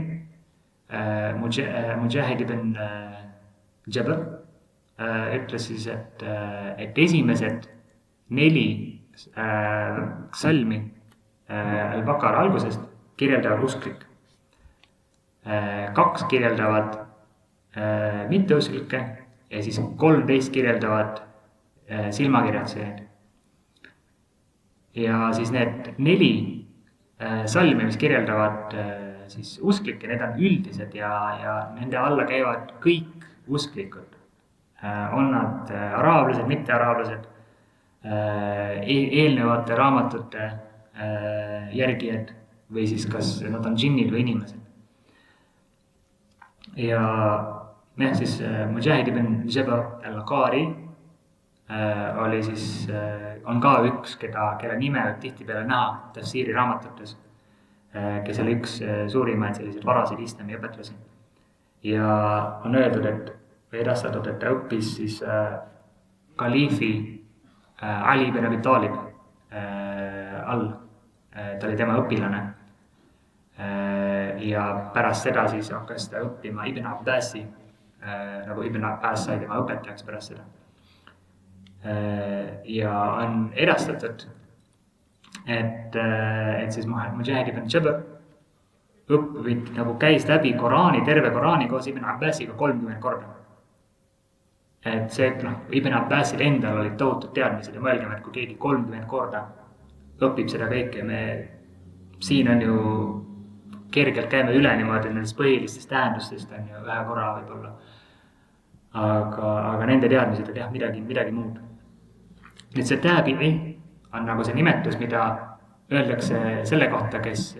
Mujahid ibn Jabr ütles siis, et esimesed 4 salmi Al-Baqara algusest kirjeldavad usklik. 2 kirjeldavad mitteusklikke ja siis 13 kirjeldavad silmakirjatsejaid. Ja siis need 4 salmi, mis kirjeldavad siis usklikke, need on üldised ja nende alla käivad kõik usklikud. On nad araablased, mitte-araablased, eelnevate raamatute järgijad või siis kas nad on džinnid või inimesed. Ja siis Mujahid ibn Jabr al-Qari oli siis, on ka üks, kelle nime võib tihtipeale näha tafsiiri raamatutes, kes oli üks suurimaid selliseid varasid islami õpetlasi. Ja on öeldud, või edastatud, et ta õppis siis kaliifi Ali ibn Abi Talib all. Ta oli tema õpilane. Ja pärast seda siis hakkas ta õppima Ibn Abbasi, nagu Ibn Abbas sai tema õpetajaks pärast seda. Ja on edastatud, et siis Mujahid ibn Jabr nagu käis läbi Koraani, terve Koraani koos Ibn Abbasiga 30 korda. Et see, Ibn Abbasil endal olid tohutud teadmised ja mõelgem, et kui keegi 30 korda õpib seda kõike, me siin on ju kergelt käime üle niimoodi nendest põhilistest tähendustest on ju ühe korra võib-olla. Aga nende teadmised on jah midagi muud. Nüüd see tabi'i on nagu see nimetus, mida öeldakse selle kohta, kes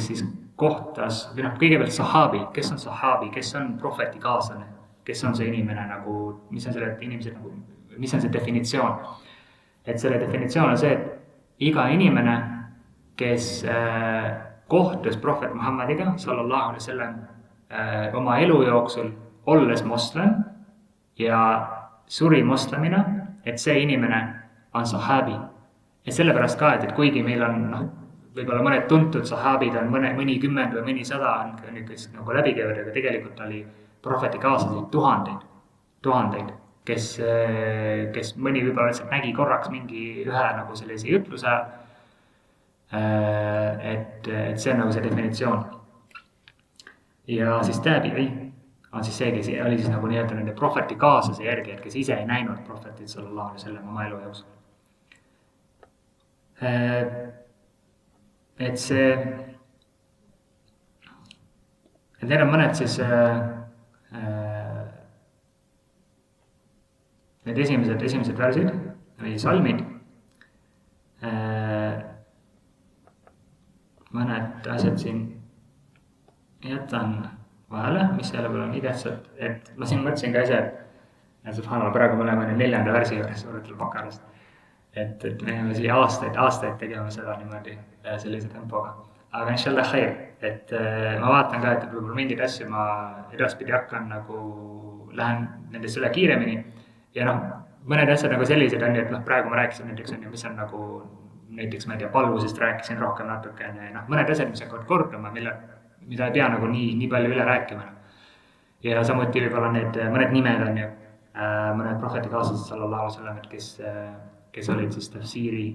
siis kohtas, või kõigepealt sahabi, kes on sahabi, kes on prohveti kaaslane, kes on see inimene nagu, mis on selle inimese nagu, mis on see definitsioon. Et selle definitsioon on see, et iga inimene, kes kohtus prohvet Muhammadiga, sallallahu alaihi wasallam, oma elu jooksul olles moslem ja suri moslemina, et see inimene on sahabi. Ja sellepärast ka, et kuigi meil on võib-olla mõned tuntud sahabid on mõni 10 või mõni 100 on niisugust nagu läbikäivad, aga tegelikult oli prohveti kaaslasid tuhandeid, kes mõni võib-olla lihtsalt nägi korraks mingi ühe nagu sellise jutluse, et see on nagu see definitsioon. Ja siis tabi'i on siis see, kes oli siis nagu nii-öelda nende prohveti kaaslase järgi, et kes ise ei näinud prohvetit sallallahu alaihi wasallam oma elu jooksul. Et see, et need on mõned siis need esimesed värsid või salmid. Mõned asjad siin jätan vahele, mis selle peale on nii tähtsad, et ma siin mõtlesin ka ise, et subhanallah, praegu me oleme 4. värsi juures suuratul Baqarast, et me oleme siia aastaid tegema seda niimoodi sellise tempoga. Aga inshallah khair, et ma vaatan ka, et võib-olla mingid asju ma edaspidi hakkan nagu, lähen nendest üle kiiremini ja mõned asjad nagu sellised on, et praegu ma rääkisin näiteks, mis on nagu näiteks, ma ei tea, palvusest rääkisin rohkem natukene, mõned asjad, mis hakkavad korduma, mida ei pea nagu nii palju üle rääkima. Ja samuti võib-olla mõned nimed on ju, mõned prohveti kaaslased sallallahu alaihi wasallam, kes olid siis tafsiiri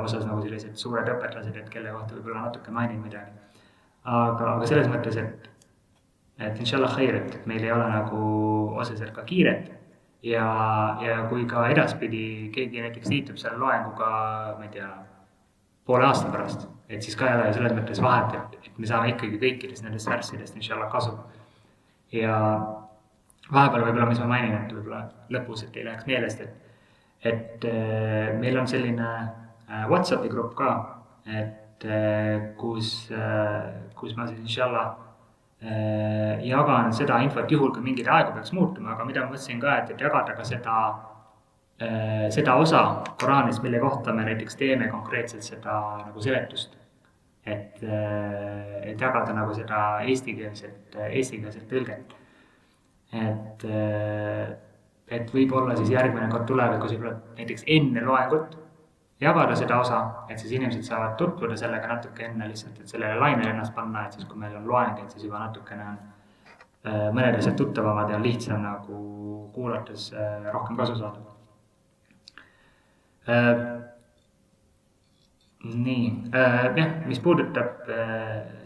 osas nagu sellised suured õpetlased, et kelle kohta võib-olla natuke mainin midagi. Aga selles mõttes, et inshallah khair, et meil ei ole nagu otseselt ka kiiret, ja kui ka edaspidi keegi näiteks liitub selle loenguga, ma ei tea, poole aasta pärast, et siis ka ei ole selles mõttes vahet, et me saame ikkagi kõikidest nendest värssidest inshallah kasu. Ja vahepeal võib-olla, mis ma mainin, et võib-olla lõpus, et ei läheks meelest, et meil on selline WhatsAppi grupp ka, et kus ma siis inshallah jagan seda infot juhul, kui mingid aegu peaks muutuma, aga mida ma mõtlesin ka, et jagada ka seda osa Koraanist, mille kohta me näiteks teeme konkreetselt seda nagu seletust. Et jagada nagu seda eestikeelset tõlget. Et võib-olla siis järgmine kord tulevikus võib-olla näiteks enne loengut jagada seda osa, et siis inimesed saavad tutvuda sellega natuke enne lihtsalt, et sellele lainele ennast panna, et siis kui meil on loeng, et siis juba natukene on mõned asjad tuttavamad ja lihtsam nagu kuulates rohkem kasu saada. Nii, jah, mis puudutab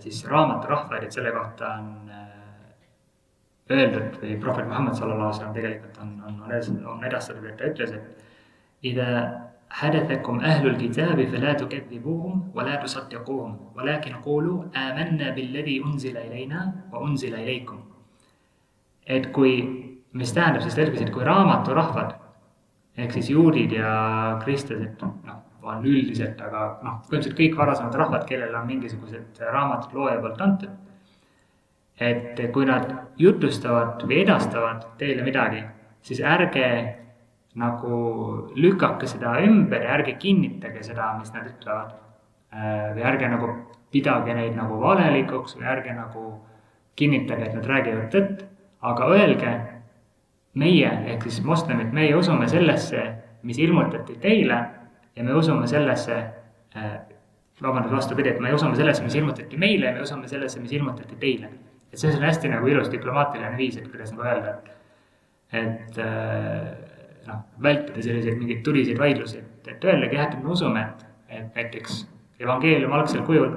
siis raamaturahvaid, et selle kohta on öeldud või prohvet Muhammad sallallahu alaihi wasallam tegelikult on edastatud, et ta ütles, et إذا حدثكم أهل الكتاب فلا تكذبوهم ولا تصدقوهم ولكن قولوا آمنا بالذي أنزل إلينا وأنزل إليكم. Et kui, mis tähendab siis tõlgisid, kui raamaturahvad, ehk siis juudid ja kristlased, on üldiselt, aga põhimõtteliselt kõik varasemad rahvad, kellel on mingisugused raamatud looja poolt antud, et kui nad jutustavad või edastavad teile midagi, siis ärge nagu lükake seda ümber ja ärge kinnitage seda, mis nad ütlevad. Või ärge nagu pidage neid nagu valelikuks või ärge nagu kinnitage, et nad räägivad tõtt, aga öelge meie, ehk siis moslemid, meie usume sellesse, mis ilmutati teile ja me usume sellesse, vastupidi, et me usume sellesse, mis ilmutati meile ja me usume sellesse, mis ilmutati teile. Et see on hästi nagu ilus diplomaatiline viis, et kuidas nagu öelda, et vältida selliseid mingeid tuliseid vaidlusi, et öeldagi jah, et me usume, et näiteks evangeelium algsel kujul,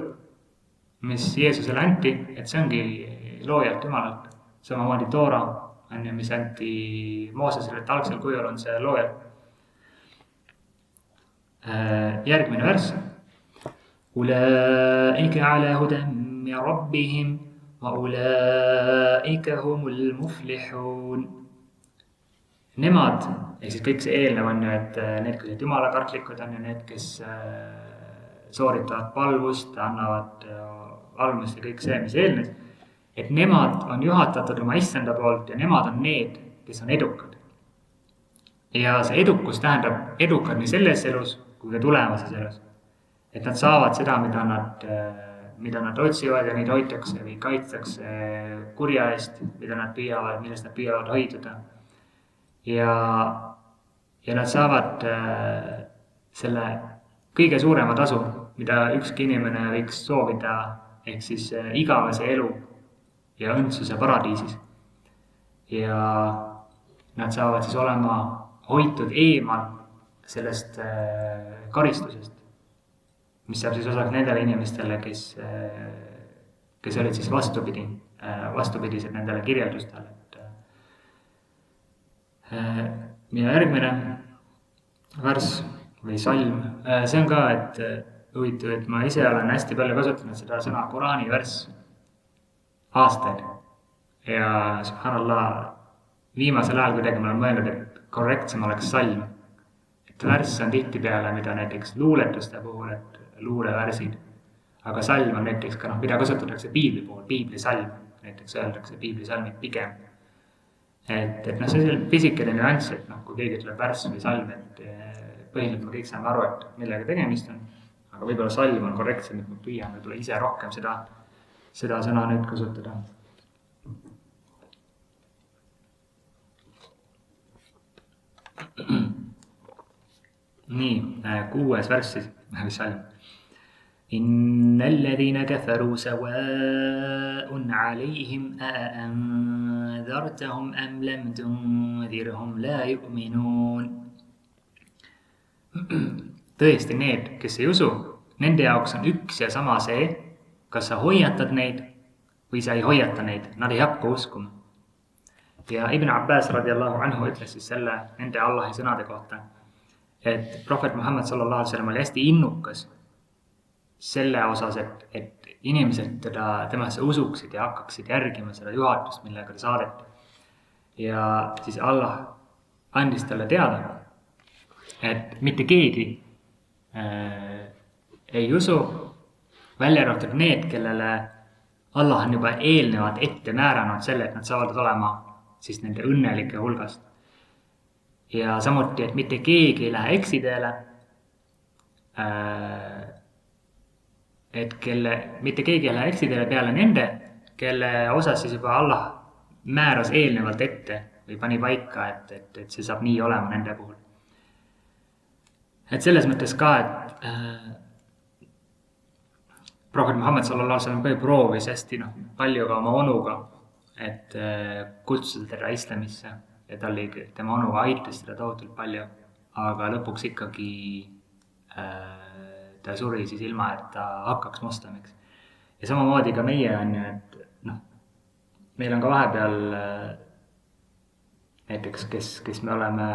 mis Jeesusele anti, et see ongi loojalt Jumalalt, samamoodi Toora, mis anti Moosesele, et algsel kujul on see loojalt. Järgmine vers. Ulaika ala hudam min rabbihim wa ulaika humul muflihun. Nemad, ehk siis kõik see eelnev on ju, et need, kes jumalakartlikud on ju, need, kes sooritavad palvust, annavad almust ja kõik see, mis eelnes, et nemad on juhatatud oma issanda poolt ja nemad on need, kes on edukad. Ja see edukus tähendab edukad nii selles elus kui ka tulevases elus. Et nad saavad seda, mida nad otsivad ja neid hoitakse või kaitstakse kurja eest, millest nad püüavad hoiduda. Ja nad saavad selle kõige suurema tasu, mida ükski inimene võiks soovida, ehk siis igavese elu ja õndsuse paradiisis. Ja nad saavad siis olema hoitud eemal sellest karistusest, mis saab siis osaks nendele inimestele, kes olid siis vastupidised nendele kirjeldustele. Ja järgmine värss või salm, see on ka, et huvitav, et ma ise olen hästi palju kasutanud seda sõna Koraani värss aastaid. Ja subhanallah, viimasel ajal kuidagi ma olen mõelnud, et korrektsem oleks salm. Et värss on tihtipeale, mida näiteks luuletuste puhul, et luulevärsid. Aga salm on näiteks ka, mida kasutatakse piibli puhul, piiblisalm. Näiteks öeldakse piiblisalmid pigem. Et see on selline pisikene nüanss, et kui keegi tuleb värss või salm, et põhiliselt me kõik saame aru, et millega tegemist on. Aga võib-olla salm on korrektsem, et me püüame võib-olla ise rohkem seda sõna nüüd kasutada. Nii, 6. värss siis, mis salm. إن الذين كفروا سواء عليهم أأنذرتهم أم لم تنذرهم لا يؤمنون. Tõesti need, kes ei usu, nende jaoks on üks ja sama see, kas sa hoiatad neid või sa ei hoiata neid, nad ei hakka uskuma. Ja Ibn Abbas radiallahu anhu ütles siis nende Allahi sõnade kohta, et prohvet Muhammad sallallahu alaihi wasallam oli hästi innukas selle osas, et inimesed temasse usuksid ja hakkaksid järgima seda juhatust, millega ta saadeti. Ja siis Allah andis talle teada, et mitte keegi ei usu, välja arvatud need, kellele Allah on juba eelnevalt ette määranud selle, et nad saavad olema siis nende õnnelike hulgast. Ja samuti, et mitte keegi ei lähe eksiteele, mitte keegi ei lähe eksiteele peale nende, kelle osas siis juba Allah määras eelnevalt ette või pani paika, et see saab nii olema nende puhul. Et selles mõttes ka, et prohvet Muhammad sallallahu alaihi wasallam proovis hästi palju ka oma onuga, et kutsuda teda islamisse ja tema onu aitas teda tohutult palju, aga lõpuks ikkagi ta suri siis ilma, et ta hakkaks moslemiks. Ja samamoodi ka meie on ju, et meil on ka vahepeal näiteks, kes me oleme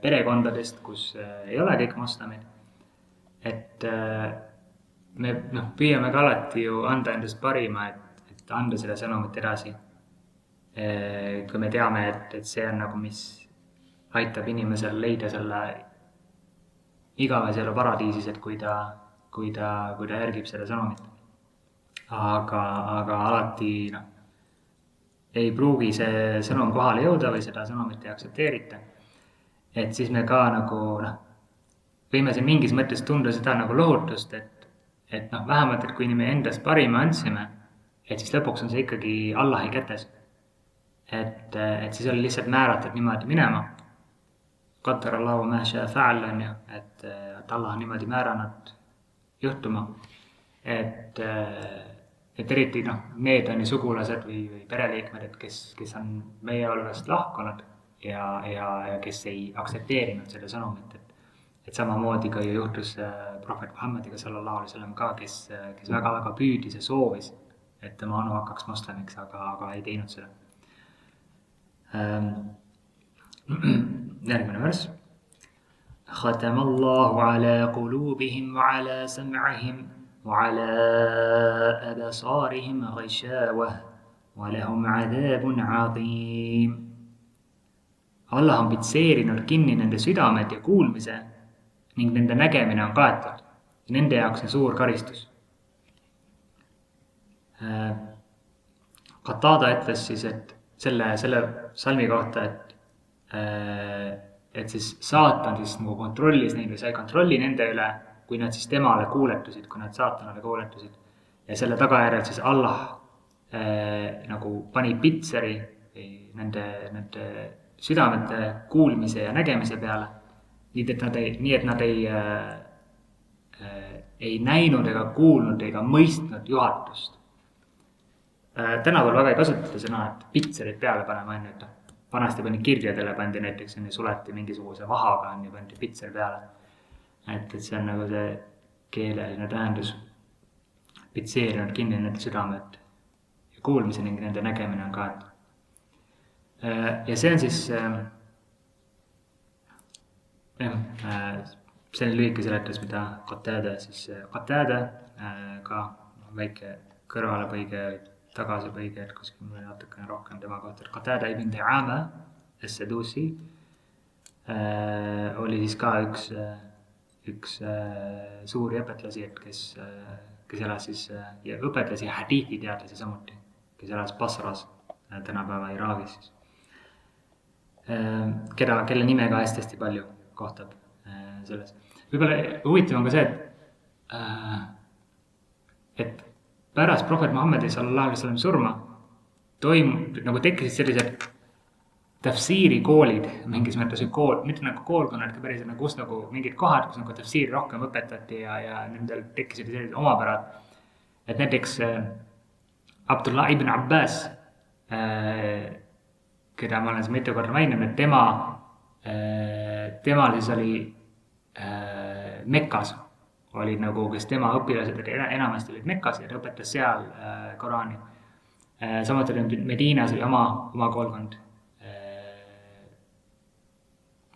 perekondadest, kus ei ole kõik moslemid, et me püüame ka alati ju anda endast parima, et anda seda sõnumit edasi. Kui me teame, et see on mis aitab inimesel leida selle igavese elu paradiisis, et kui ta järgib seda sõnumit. Aga alati ei pruugi see sõnum kohale jõuda või seda sõnumit ei aktsepteerita. Et siis me ka võime siin mingis mõttes tunda seda lohutust, et vähemalt, et kui me endast parima andsime, et siis lõpuks on see ikkagi Allahi kätes. Et siis oli lihtsalt määratud niimoodi minema. Qaddar Allahu ma sha'a fa'al on ju, et Allah on niimoodi määranud juhtuma. Et eriti need on ju sugulased või pereliikmed, et kes on meie hulgast lahkunud ja kes ei aktsepteerinud seda sõnumit. Et samamoodi ka ju juhtus prohvet Muhammadiga sallallahu alaihi wasallam ka, kes väga-väga püüdis ja soovis, et tema onu hakkaks moslemiks, aga ei teinud seda. Järgmine vers. Khatama Allahu ala qulubihim wa ala sam'ihim wa ala abasarihim ghishawah wa lahum adhabun adhim. Allah on pitseerinud kinni nende südamed ja kuulmise ning nende nägemine on kaetud. Nende jaoks on suur karistus. Qatada ütles siis, et selle salmi kohta, et siis saatan siis kontrollis neid või sai kontrolli nende üle, kui nad siis temale kuuletusid, kui nad saatanale kuuletusid. Ja selle tagajärjel siis Allah pani pitseri nende südamete kuulmise ja nägemise peale, nii et nad ei näinud ega kuulnud ega mõistnud juhatust. Tänapäeval väga ei kasutata sõna, et pitserid peale panema on, et vanasti kirjadele pandi näiteks, suleti mingisuguse vahaga on ja pandi pitser peale. Et see on see keeleline tähendus. Pitseerinud kinni nende südamed ja kuulmise ning nende nägemine on kaetud. Ja see on siis selline lühike seletus, mida Qatada ka väike kõrvalepõige tagasipõige, et kuskil mul natukene rohkem tema kohta. Qatada ibn Di'ama as-Sadusi oli siis ka üks suuri õpetlasi, et kes elas siis ja õpetlasi ja hadiithi teadlasi samuti, kes elas Basras, tänapäeva Iraagis siis. Kelle nime ka hästi palju kohtab selles. Võib-olla huvitav on ka see, et pärast prohvet Muhammadi sallallahu alaihi wasallam surma tekkisid sellised tafsiiri koolid, mingis mõttes mitte koolkonnad, aga päris kus mingid kohad, kus tafsiiri rohkem õpetati ja nendel tekkisid sellised omapärad. Et näiteks Abdullah ibn Abbas, keda ma olen siin mitu korda maininud, et tema siis oli Mekkas, olid kes tema õpilased enamasti olid Mekkas ja ta õpetas seal Korani. Samuti oli Medinas oli oma koolkond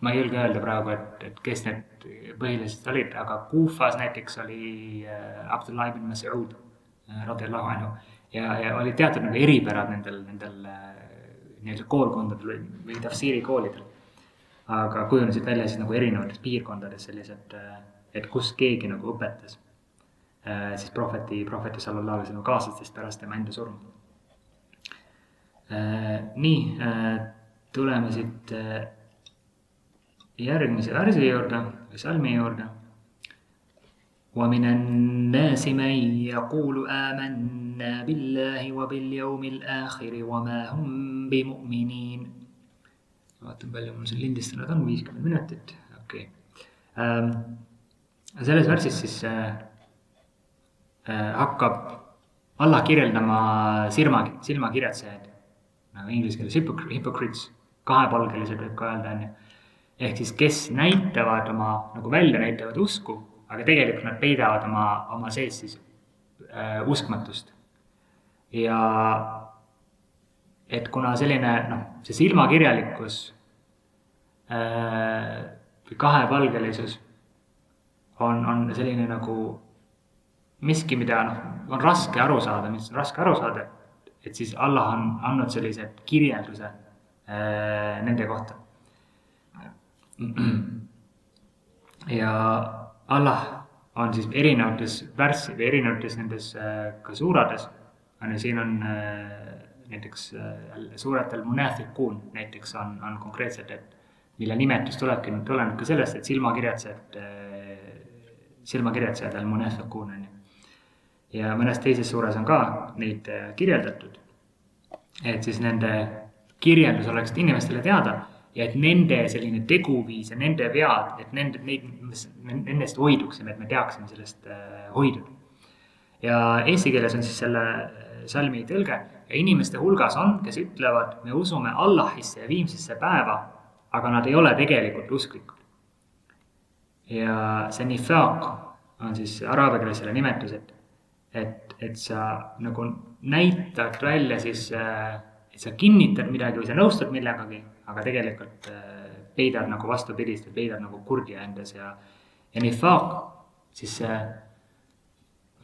ma ei julge öelda praegu, et kes need põhilised olid, aga Kufas näiteks oli Abdullah ibn Mas'ud radhiyallahu anhu ja oli teatud nagu eripärad nendel nii-öelda koolkondadel või tafsiirikoolidel. Aga kujunesid välja siis nagu erinevates piirkondades sellised, et kus keegi nagu õpetas siis prohveti sallallahu alaihi wasallam kaaslastest pärast tema enda surma. Nii, tuleme siit järgmise värsi juurde, või salmi juurde. وَمِنَ النَّاسِ مَنْ يَقُولُ آمَنَّا بِاللَّهِ وَبِالْيَوْمِ الْآخِرِ وَمَا هُمْ بِمُؤْمِنِينَ. Vaatan palju mul siin lindistanud on, 50 minutit. Okay. Selles värsis siis hakkab Allah kirjeldama silmakirjatsejaid, nagu inglise keeles hypocrites, kahepalgelised võib ka öelda, ehk siis kes näitavad nagu välja näitavad usku, aga tegelikult nad peidavad oma sees siis uskmatust. Ja et kuna selline, see silmakirjalikkus või kahepalgelisus on selline nagu miski, mida on raske aru saada, et siis Allah on andnud sellised kirjelduse nende kohta. Ja Allah on siis erinevates värssi või erinevates nendes ka suurades, siin on näiteks suuretel munafiqun näiteks on konkreetselt, et mille nimetus tuleneb ka sellest, et silmakirjatsejad al-munafiqun on. Ja mõnes teises suures on ka neid kirjeldatud, et siis nende kirjeldus oleks inimestele teada ja et nende selline teguviis ja nende vead, et nendest hoiduksime, et me teaksime sellest hoiduda. Ja eesti keeles on siis selle salmi tõlge ja inimeste hulgas on, kes ütlevad, me usume Allahisse ja viimsesse päeva, aga nad ei ole tegelikult usklikud. Ja see nifaq on siis araabia keeles selle nimetus, et sa nagu näitad välja siis, et sa kinnitad midagi või sa nõustud millegagi, aga tegelikult peidad nagu vastupidist või peidad nagu kurja endas ja nifaq, siis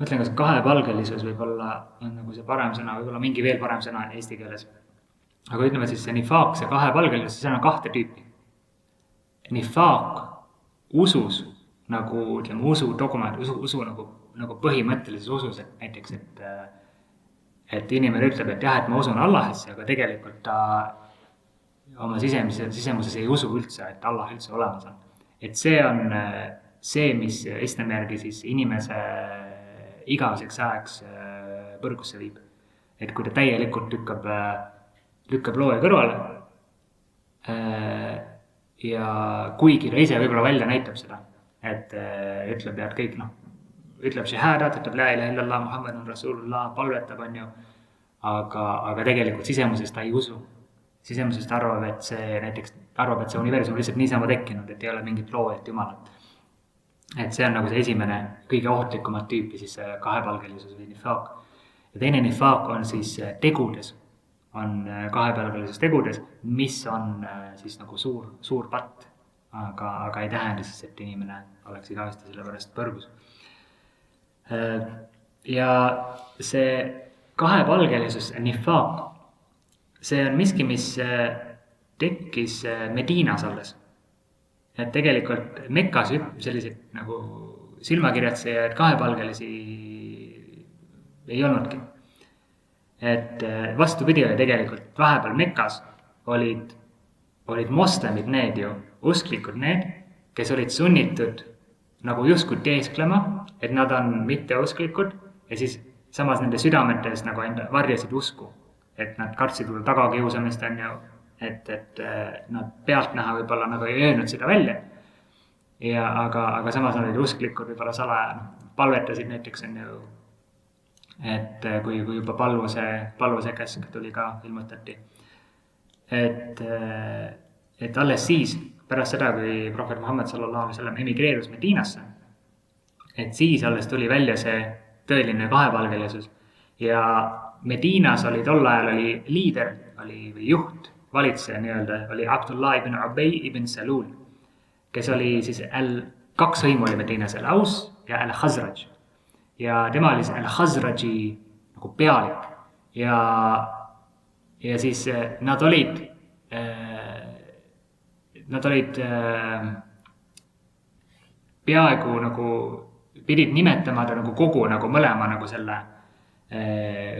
mõtlen, kas kahepalgelisus võib-olla on nagu see parem sõna, võib-olla mingi veel parem sõna eesti keeles. Aga ütleme siis see nifaq, see kahepalgelisus, see on kahte tüüpi. Nifaq usus, nagu ütleme usu dogma, usu nagu põhimõttelises usus, et näiteks, et inimene ütleb, et jah, et ma usun Allahesse, aga tegelikult ta oma sisemuses ei usu üldse, et Allah üldse olemas on. Et see on see, mis islami järgi siis inimese igaveseks ajaks põrgusse viib. Et kui ta täielikult lükkab looja kõrvale ja kuigi ta ise võib-olla välja näitab seda, et ütleb ja et kõik ütleb shahadat, ütleb la ilaha illallah, Muhammadun Rasulullah, palvetab on ju, aga tegelikult sisemuses ta ei usu. Sisemuses ta arvab, et see universum on lihtsalt niisama tekkinud, et ei ole mingit loojat jumalat. Et see on nagu see esimene kõige ohtlikumat tüüpi siis kahepalgelisus või nifaq. Ja teine nifaq on siis tegudes, on kahepalgelisus tegudes, mis on siis nagu suur patt, aga ei tähenda siis, et inimene oleks igavesti selle pärast põrgus. Ja see kahepalgelisus, nifaq, see on miski, mis tekkis Medinas alles. Et tegelikult Mekkas selliseid nagu silmakirjatsejaid kahepalgelisi ei olnudki. Et vastupidi oli tegelikult vahepeal Mekkas olid moslemid need ju, usklikud need, kes olid sunnitud nagu justkui teesklema, et nad on mitteusklikud ja siis samas nende südametes nagu enda varjasid usku, et nad kartsid võib-olla tagakiusamist on ju, et nad pealtnäha võib-olla nagu ei öelnud seda välja. Ja aga samas nad olid usklikud võib-olla salaja, palvetasid näiteks on ju, et kui juba palvuse käsk tuli ka ilmutati. Et alles siis, pärast seda, kui prohvet Muhammad sallallahu alaihi wasallam emigreerus Medinasse, et siis alles tuli välja see tõeline kahepalgelisus. Ja Medinas oli tol ajal liider, või juht, valitseja nii-öelda, oli Abdullah ibn Ubay ibn Salul. kes oli siis kaks hõimu oli Medinas, Al-Aus ja Al-Khazraj. Ja tema oli Al-Khazraji nagu pealik ja siis nad olid peaaegu nagu pidid nimetama ta nagu kogu nagu mõlema nagu selle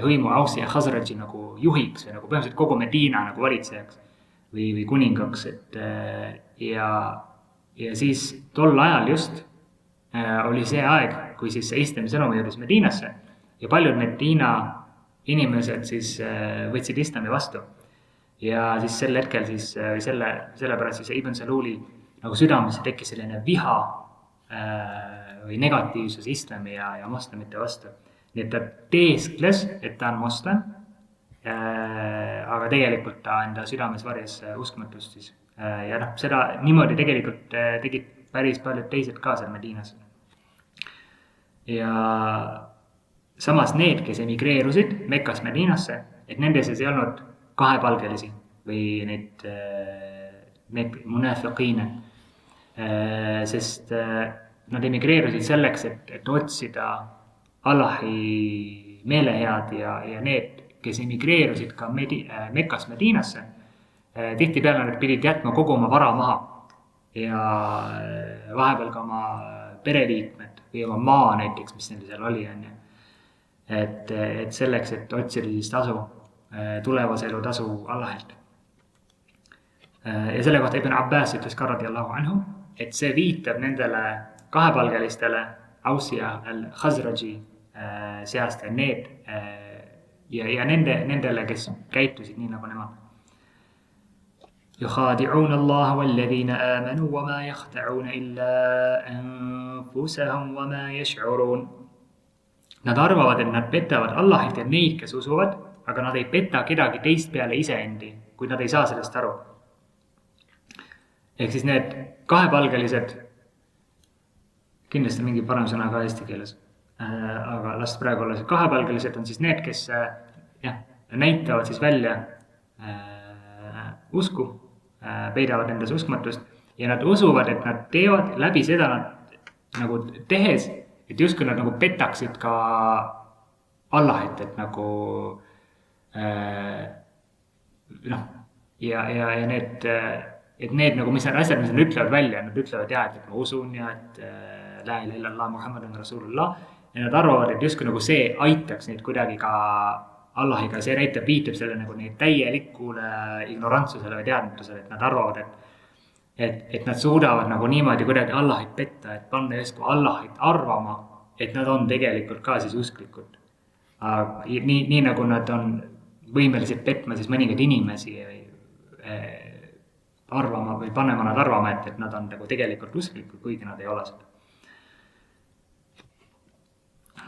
hõimu Ausi ja Khazraji nagu juhiks või nagu põhimõtteliselt kogu Medina nagu valitsejaks või kuningaks, ja siis tol ajal just oli see aeg, kui siis see islami sõnum jõudis Medinasse ja paljud Medina inimesed siis võtsid islami vastu. Ja siis sel hetkel siis sellepärast siis Ibn Saluli nagu südamesse tekkis selline viha või negatiivsus islami ja moslemite vastu. Nii et ta teeskles, et ta on moslem, aga tegelikult ta enda südames varjas uskmatust siis. Ja seda niimoodi tegelikult tegid päris paljud teised ka seal Medinas. Ja samas need, kes emigreerusid Mekkast Medinasse, et nende sees ei olnud kahepalgelisi või need munafiqiine, sest nad emigreerusid selleks, et otsida Allahi meelehead ja need, kes emigreerusid ka Mekkast Medinasse, tihtipeale nad pidid jätma kogu oma vara maha ja vahepeal ka oma pereliikmed või oma maa näiteks, mis neil seal oli, on ju. Et selleks, et otsida siis tasu, tulevase elu tasu Allahilt. Ja selle kohta Ibn Abbas ütles ka radiallahu anhu, et see viitab nendele kahepalgelistele Ausi ja Al-Khazraji seast ja nendele, kes käitusid nii nagu nemad. يخادعون الله والذين آمنوا وما يخدعون إلا أنفسهم وما يشعرون. Nad arvavad, et nad petavad Allahit ja neid, kes usuvad, aga nad ei peta kedagi teist peale iseendi, kui nad ei saa sellest aru. Ehk siis need kahepalgelised, kindlasti mingi parem sõna ka eesti keeles, aga las praegu olla, kahepalgelised on siis need, kes näitavad siis välja usku, peidavad endas uskmatust ja nad usuvad, et nad teevad läbi seda nad nagu tehes, et justkui nad nagu petaksid ka Allahit, et nagu ja need nagu, mis need asjad, mis nad ütlevad välja, nad ütlevad et ma usun ja et la ilaha illallah Muhammadun Rasulullah ja nad arvavad, et justkui nagu see aitaks neid kuidagi ka Allahiga, see viitab selle nagu neid täielikule ignorantsusele või teadmatusele, et nad arvavad, et nad suudavad nagu niimoodi kuidagi Allahit petta, et panna justkui Allahit arvama, et nad on tegelikult ka siis usklikud. Nii nagu nad on võimelised petma siis mõningaid inimesi arvama või panema nad arvama, et nad on nagu tegelikult usklikud, kuigi nad ei ole seda.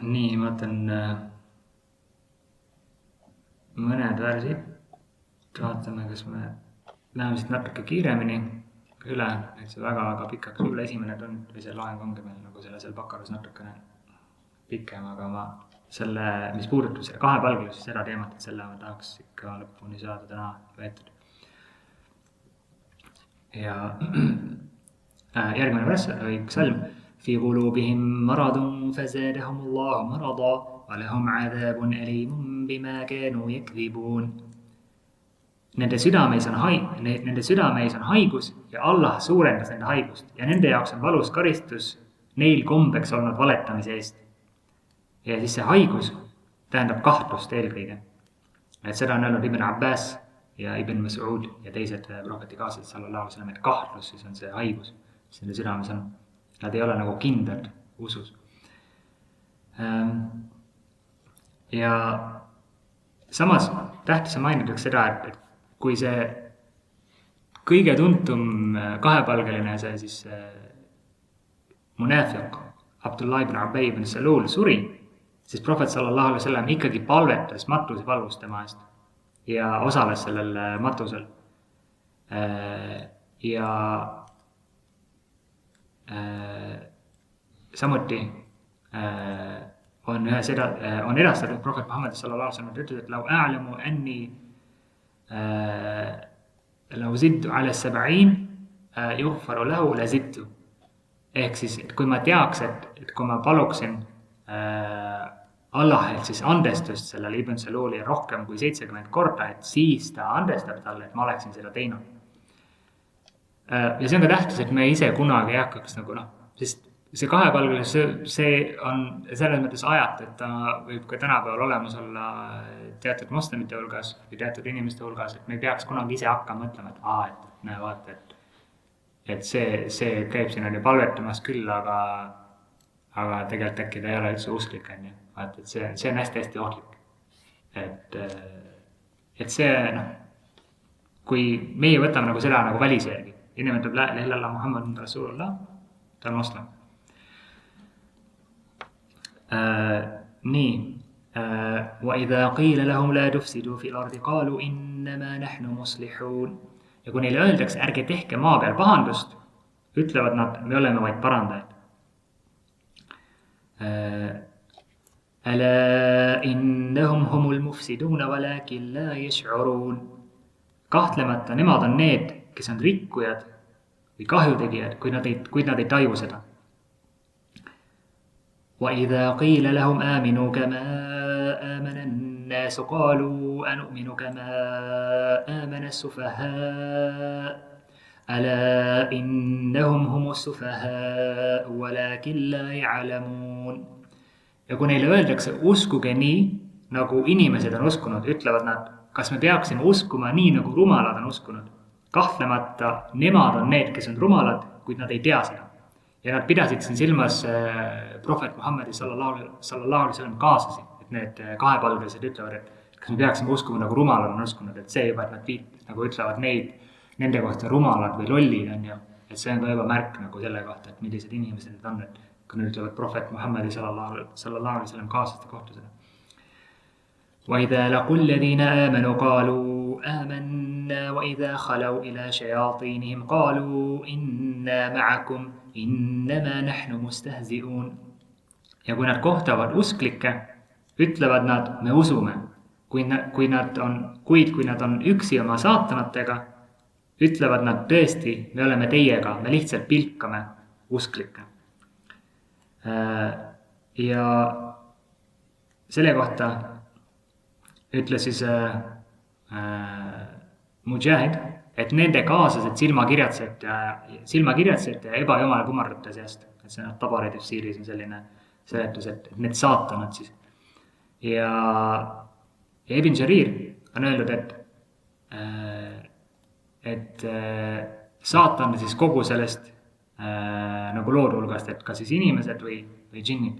Nii, ma mõtlen mõned värsid, vaatame, kas me läheme siit natuke kiiremini üle, et see väga pikaks üle esimene tund või see loeng ongi meil nagu seal Bakarus natukene pikem, aga ma selle, mis puudutab selle kahepalgelisust, seda teemat, et selle ma tahaks ikka lõpuni saada täna võetud. Ja järgmine vers, salm. في قلوبهم مرض فزادهم الله مرضا ولهم عذاب أليم بما كانوا يكذبون. Nende südameis on haigus ja Allah suurendas nende haigust ja nende jaoks on valus karistus neil kombeks olnud valetamise eest. Ja siis see haigus tähendab kahtlust eelkõige. Et seda on öelnud Ibn Abbas ja Ibn Mas'ud ja teised prohvetikaaslased sallallahu alaihi wasallam, et kahtlus siis on see haigus, mis nende südames on. Nad ei ole nagu kindlad usus. Ja samas tähtis on mainida seda, et kui see kõige tuntum kahepalgeline see siis munafiq Abdullah ibn Ubay ibn Salul suri, siis prohvet sallallahu alaihi wasallam ikkagi palvetas matusepalvus tema eest ja osales sellel matusel. Ja samuti on edastatud prohvet Muhammad sallallahu alaihi wasallam, ütles, et lau a'lamu anni lau ziddu ala 70 juhfaru lahu lazidtu. Ehk siis, et kui ma teaks, et kui ma paluksin Allahilt siis andestust sellele Ibn Salulile rohkem kui 70 korda, et siis ta andestab talle, et ma oleksin seda teinud. Ja see on ka tähtis, et me ise kunagi ei hakkaks nagu sest see kahepalgelis, see on selles mõttes ajatu, et ta võib ka tänapäeval olemas olla teatud moslemite hulgas või teatud inimeste hulgas, et me ei peaks kunagi ise hakkama mõtlema, et näe, vaata, et see käib siin oli palvetamas küll, aga tegelikult äkki ta ei ole üldse usklik, on ju. Vaata, et see on hästi-hästi ohtlik. Et see, kui meie võtame nagu seda nagu välisjärgi, inimene ütleb la ilaha illallah Muhammad Rasulullah, ta on moslem. Nii. وَإِذَا قِيلَ لَهُمْ لَا تُفْسِدُوا فِي الْأَرْضِ قَالُوا إِنَّمَا نَحْنُ مُصْلِحُونَ. Ja kui neile öeldakse, ärge tehke maa peal pahandust, ütlevad nad, me oleme vaid parandajad. أَلَا إِنَّهُمْ هُمُ الْمُفْسِدُونَ وَلَكِنْ لَا يَشْعُرُونَ. Kahtlemata nemad on need, kes on rikkujad või kahjutegijad, kuid nad ei taju seda. وَإِذَا قِيلَ لَهُمْ آمِنُوا كَمَا آمَنَ النَّاسُ قَالُوا أَنُؤْمِنُ كَمَا آمَنَ السُّفَهَاءُ أَلَا إِنَّهُمْ هُمُ السُّفَهَاءُ وَلَكِنْ لَا يَعْلَمُونَ. Ja kui neile öeldakse, uskuge nii, nagu inimesed on uskunud, ütlevad nad, kas me peaksime uskuma nii, nagu rumalad on uskunud. Kahtlemata nemad on need, kes on rumalad, kuid nad ei tea seda. Ja nad pidasid siin silmas prohvet Muhammedi sallallahu alaihi wasallam kaaslasi, et need kahepalgelised ütlevad, et kas me peaksime uskuma nagu rumalad on uskunud, et see juba, et nad nagu ütlevad nende kohta rumalad või lollid on ju, et see on ka juba märk nagu selle kohta, et millised inimesed need on, et kui nad ütlevad prohvet Muhammedi sallallahu alaihi wasallam kaaslaste kohta seda. وَإِذَا لَقُوا الَّذِينَ آمَنُوا قَالُوا آمَنَّا وَإِذَا خَلَوْا إِلَى شَيَاطِينِهِمْ قَالُوا إِنَّا مَعَكُمْ إِنَّمَا نَحْنُ مُسْتَهْزِئُونَ. Ja kui nad kohtavad usklikke, ütlevad nad, me usume. Kui nad on üksi oma saatanatega, ütlevad nad tõesti, me oleme teiega, me lihtsalt pilkame usklikke. Ja selle kohta ütles siis Mujahid, et nende kaaslased silmakirjatsejate ja ebajumala kummardate seast. Et see Tabari tafsiiris on selline seletus, et need saatanad siis. Ja Ibn Jarir on öeldud, et saatan siis kogu sellest nagu lood hulgast, et kas siis inimesed või džinnid.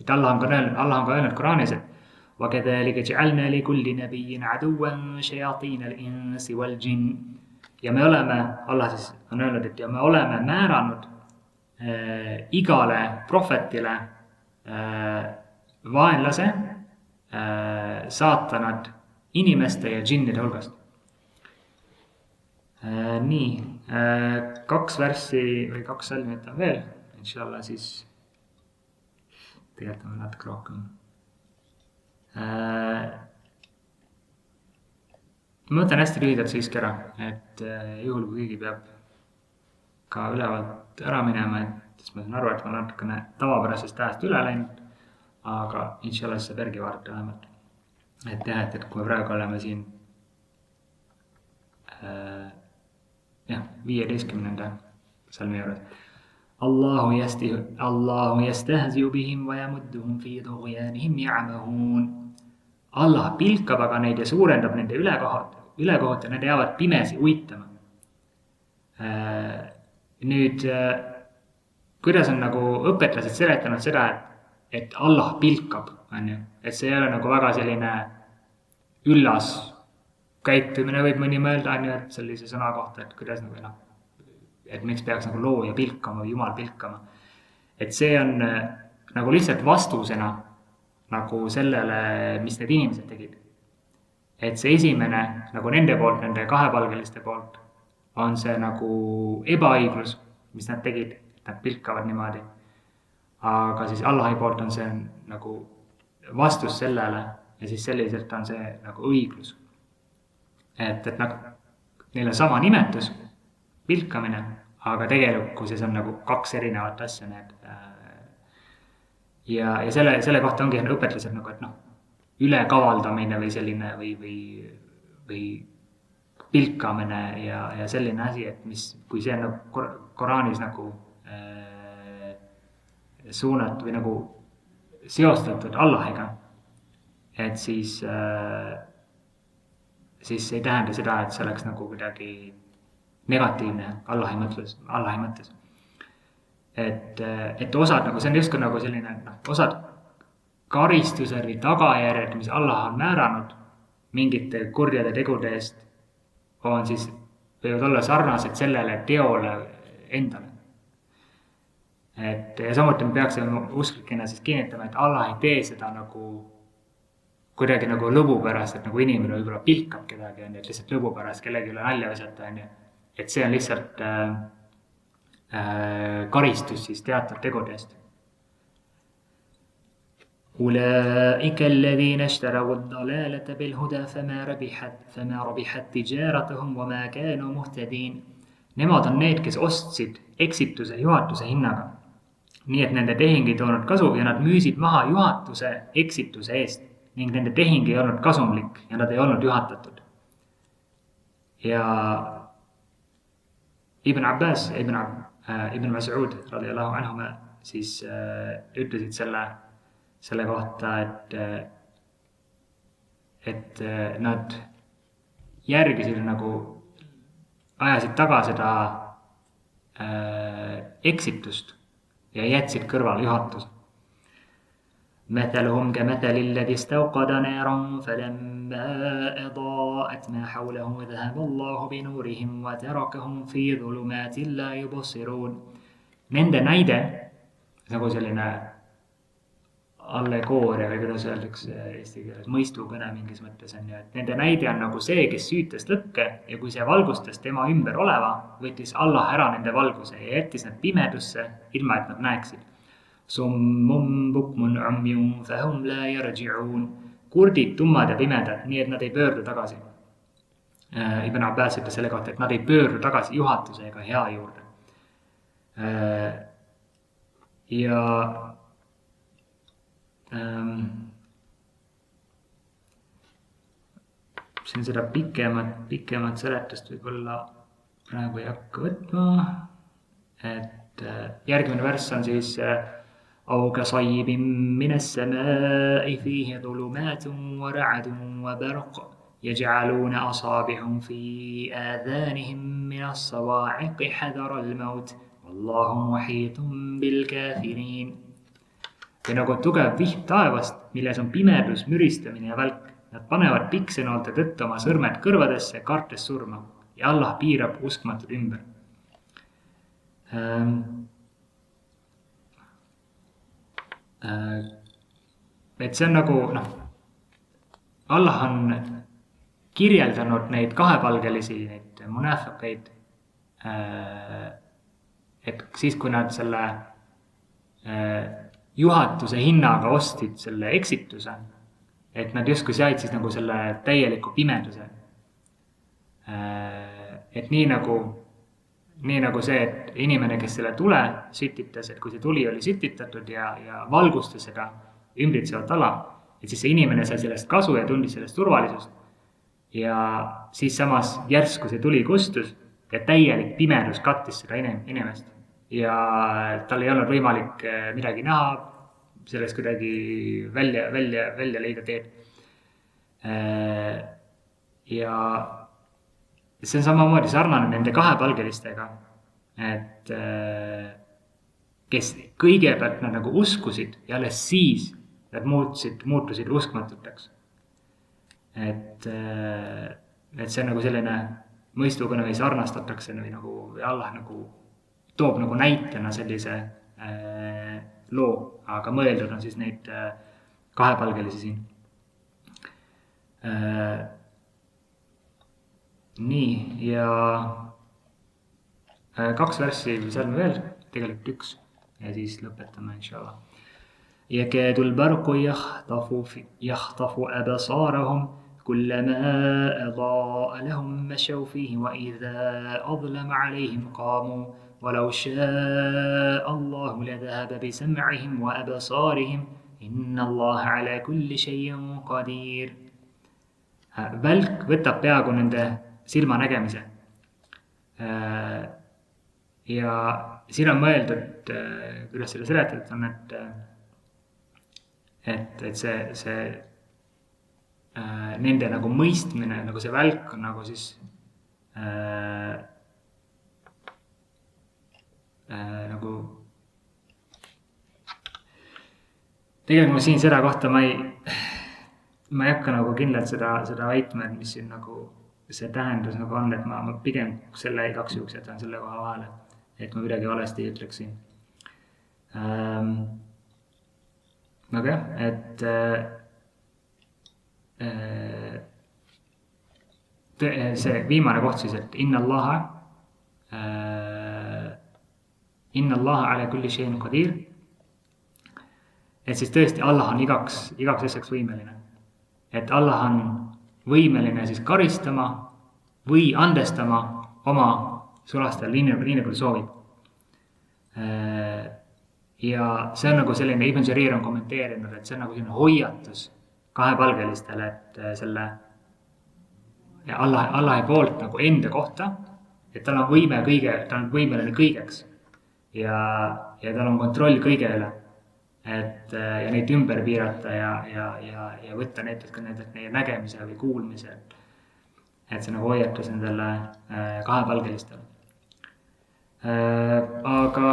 Et Allah on ka öelnud Quranis, et وَكَذَلِكَ جَعَلْنَا لِكُلِّ نَبِيٍّ عَدُوًّا شَيَاطِينَ الْإِنسِ وَالْجِنِّ. Ja Allah siis on öelnud, et me oleme määranud igale prohvetile vaenlase, saatanad inimeste ja džinnide hulgast. Nii, 2 värssi või 2 salmit on veel, inshallah siis tegelikult on natuke rohkem. Ma mõtlen hästi lühidalt siiski ära, et juhul kui keegi peab ka ülevalt ära minema, et siis ma saan aru, et ma natukene tavapärasest ajast üle läinud, aga inshallah see pergi vaadata vähemalt. Et jah, et kui me praegu oleme siin 15. salmi juures. Allahu yastahzi'u bihim wa yamudduhum fi tughyanihim ya'mahun. Allah pilkab aga neid ja suurendab nende ülekohut ja need jäävad pimesi uitama. Nüüd, kuidas on nagu õpetlased seletanud seda, et Allah pilkab, on ju, et see ei ole nagu väga selline üllas käitumine, võib mõni mõelda, on ju, et sellise sõna kohta, et kuidas nagu et miks peaks nagu looja pilkama või Jumal pilkama. Et see on nagu lihtsalt vastusena nagu sellele, mis need inimesed tegid. Et see esimene nagu nende poolt, nende kahepalgeliste poolt on see nagu ebaõiglus, mis nad tegid, nad pilkavad niimoodi. Aga siis Allahi poolt on see nagu vastus sellele ja siis selliselt on see nagu õiglus. Et nagu neil on sama nimetus, pilkamine, aga tegelikkuses on nagu kaks erinevat asja need. Ja selle kohta ongi õpetlased nagu, et noh, ülekavaldamine või selline või pilkamine ja selline asi, et kui see on nagu Koraanis nagu suunatud või nagu seostatud Allahiga, et siis see ei tähenda seda, et see oleks nagu kuidagi negatiivne Allahi mõttes. Et osad nagu, see on justkui nagu selline, osad karistused või tagajärjed, mis Allah on määranud mingite kurjade tegude eest, on siis, võivad olla sarnased sellele teole endale. Ja samuti me peaksime usklikena siis kinnitama, et Allah ei tee seda nagu kuidagi nagu lõbu pärast, et nagu inimene võib-olla pilkab kedagi, et lihtsalt lõbu pärast kellegi üle nalja visata, et see on lihtsalt karistus siis teatud tegude eest. أولئك الذين اشتروا الضلالة بالهدى فما ربحت تجارتهم وما كانوا مهتدين. Nemad on need, kes ostsid eksituse juhatuse hinnaga. Nii et nende tehing ei toonud kasu ja nad müüsid maha juhatuse eksituse eest ning nende tehing ei olnud kasumlik ja nad ei olnud juhatatud. Ja Ibn Abbas, Ibn Mas'ud radiyallahu anhuma siis ütlesid selle kohta, et nad järgisid nagu, ajasid taga seda eksitust ja jätsid kõrvale juhatuse. مثلهم كمثل الذي استوقد نارا فلما أضاءت ما حوله ذهب الله بنورهم وتركهم في ظلمات لا يبصرون. Nende näide, nagu selline allegooria või kuidas öeldakse eesti keeles, mõistukõne mingis mõttes on ju, et nende näide on nagu see, kes süütas tõkke ja kui see valgustas tema ümber oleva, võttis Allah ära nende valguse ja jättis nad pimedusse, ilma et nad näeksid. Summum bukmun umjum fahum la yarji'un. Kurdid, tummad ja pimedad, nii et nad ei pöördu tagasi. Ibn Abbas ütles selle kohta, et nad ei pöördu tagasi juhatuse ega hea juurde. Ja siin seda pikemat seletust võib-olla praegu ei hakka võtma, et järgmine värss on siis أو كصيب من السماء فيه ظلمات ورعد وبرق يجعلون أصابعهم في آذانهم من الصواعق حذر الموت والله محيط بالكافرين. Ja nagu tugev vihm taevast, milles on pimedus, müristamine ja välk, nad panevad piksenoolte tõttu oma sõrmed kõrvadesse, kartes surma ja Allah piirab uskmatud ümber. Et see on nagu, Allah on kirjeldanud neid kahepalgelisi, neid munafikaid, et siis, kui nad selle juhatuse hinnaga ostid selle eksituse, et nad justkui said siis nagu selle täieliku pimeduse. Et nii nagu see, et inimene, kes selle tule sütitas, et kui see tuli oli sütitatud ja valgustas seda ümbritsevat ala, et siis see inimene sai sellest kasu ja tundis sellest turvalisust. Ja siis samas järsku see tuli kustus ja täielik pimedus kattis seda inimest. Ja tal ei olnud võimalik midagi näha, sellest kuidagi välja leida teed. Ja see on samamoodi sarnane nende kahepalgelistega, et kes kõigepealt nad nagu uskusid ja alles siis nad muutusid uskmatuteks. Et see on nagu selline mõistukõne või sarnastatakse või nagu Allah nagu toob nagu näitena sellise loo, aga mõeldud on siis neid kahepalgelisi siin. Nii, ja 2 värssi salme veel, tegelikult 1 ja siis lõpetame inshallah. يكاد البرق يخطف أبصارهم كلما أضاء لهم مشوا فيه وإذا أظلم عليهم قاموا ولو شاء الله لذهب بسمعهم وأبصارهم إن الله على كل شيء قدير. Välk võtab peaaegu nende silmanägemise. Ja siin on mõeldud, kuidas selle seletatud on, et see nende nagu mõistmine, nagu see välk on nagu siis nagu tegelikult ma siin seda kohta ma ei hakka nagu kindlalt seda väitma, et mis siin nagu see tähendus nagu on, et ma pigem selle igaks juhuks jätan selle koha vahele, et ma midagi valesti ei ütleksin. Aga jah, et see viimane koht siis, et inna Allaha ala kulli shay'in qadir. Et siis tõesti Allah on igaks asjaks võimeline. Et Allah on võimeline siis karistama või andestama oma sulastel nii nagu ta soovib. Ja see on nagu selline, Ibn Jarir on kommenteerinud, et see on nagu selline hoiatus kahepalgelistele, et selle Allahi poolt nagu enda kohta, et tal on võimeline kõigeks ja tal on kontroll kõige üle, et ja neid ümber piirata ja võtta näiteks ka meie nägemise või kuulmise, et see nagu hoiatus nendele kahepalgelistele. Aga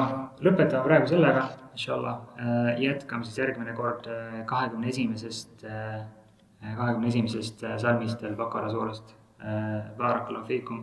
lõpetame praegu sellega, inshallah, jätkame siis järgmine kord 21. salmist Al-Baqara suurest. Barakallahu fiikum.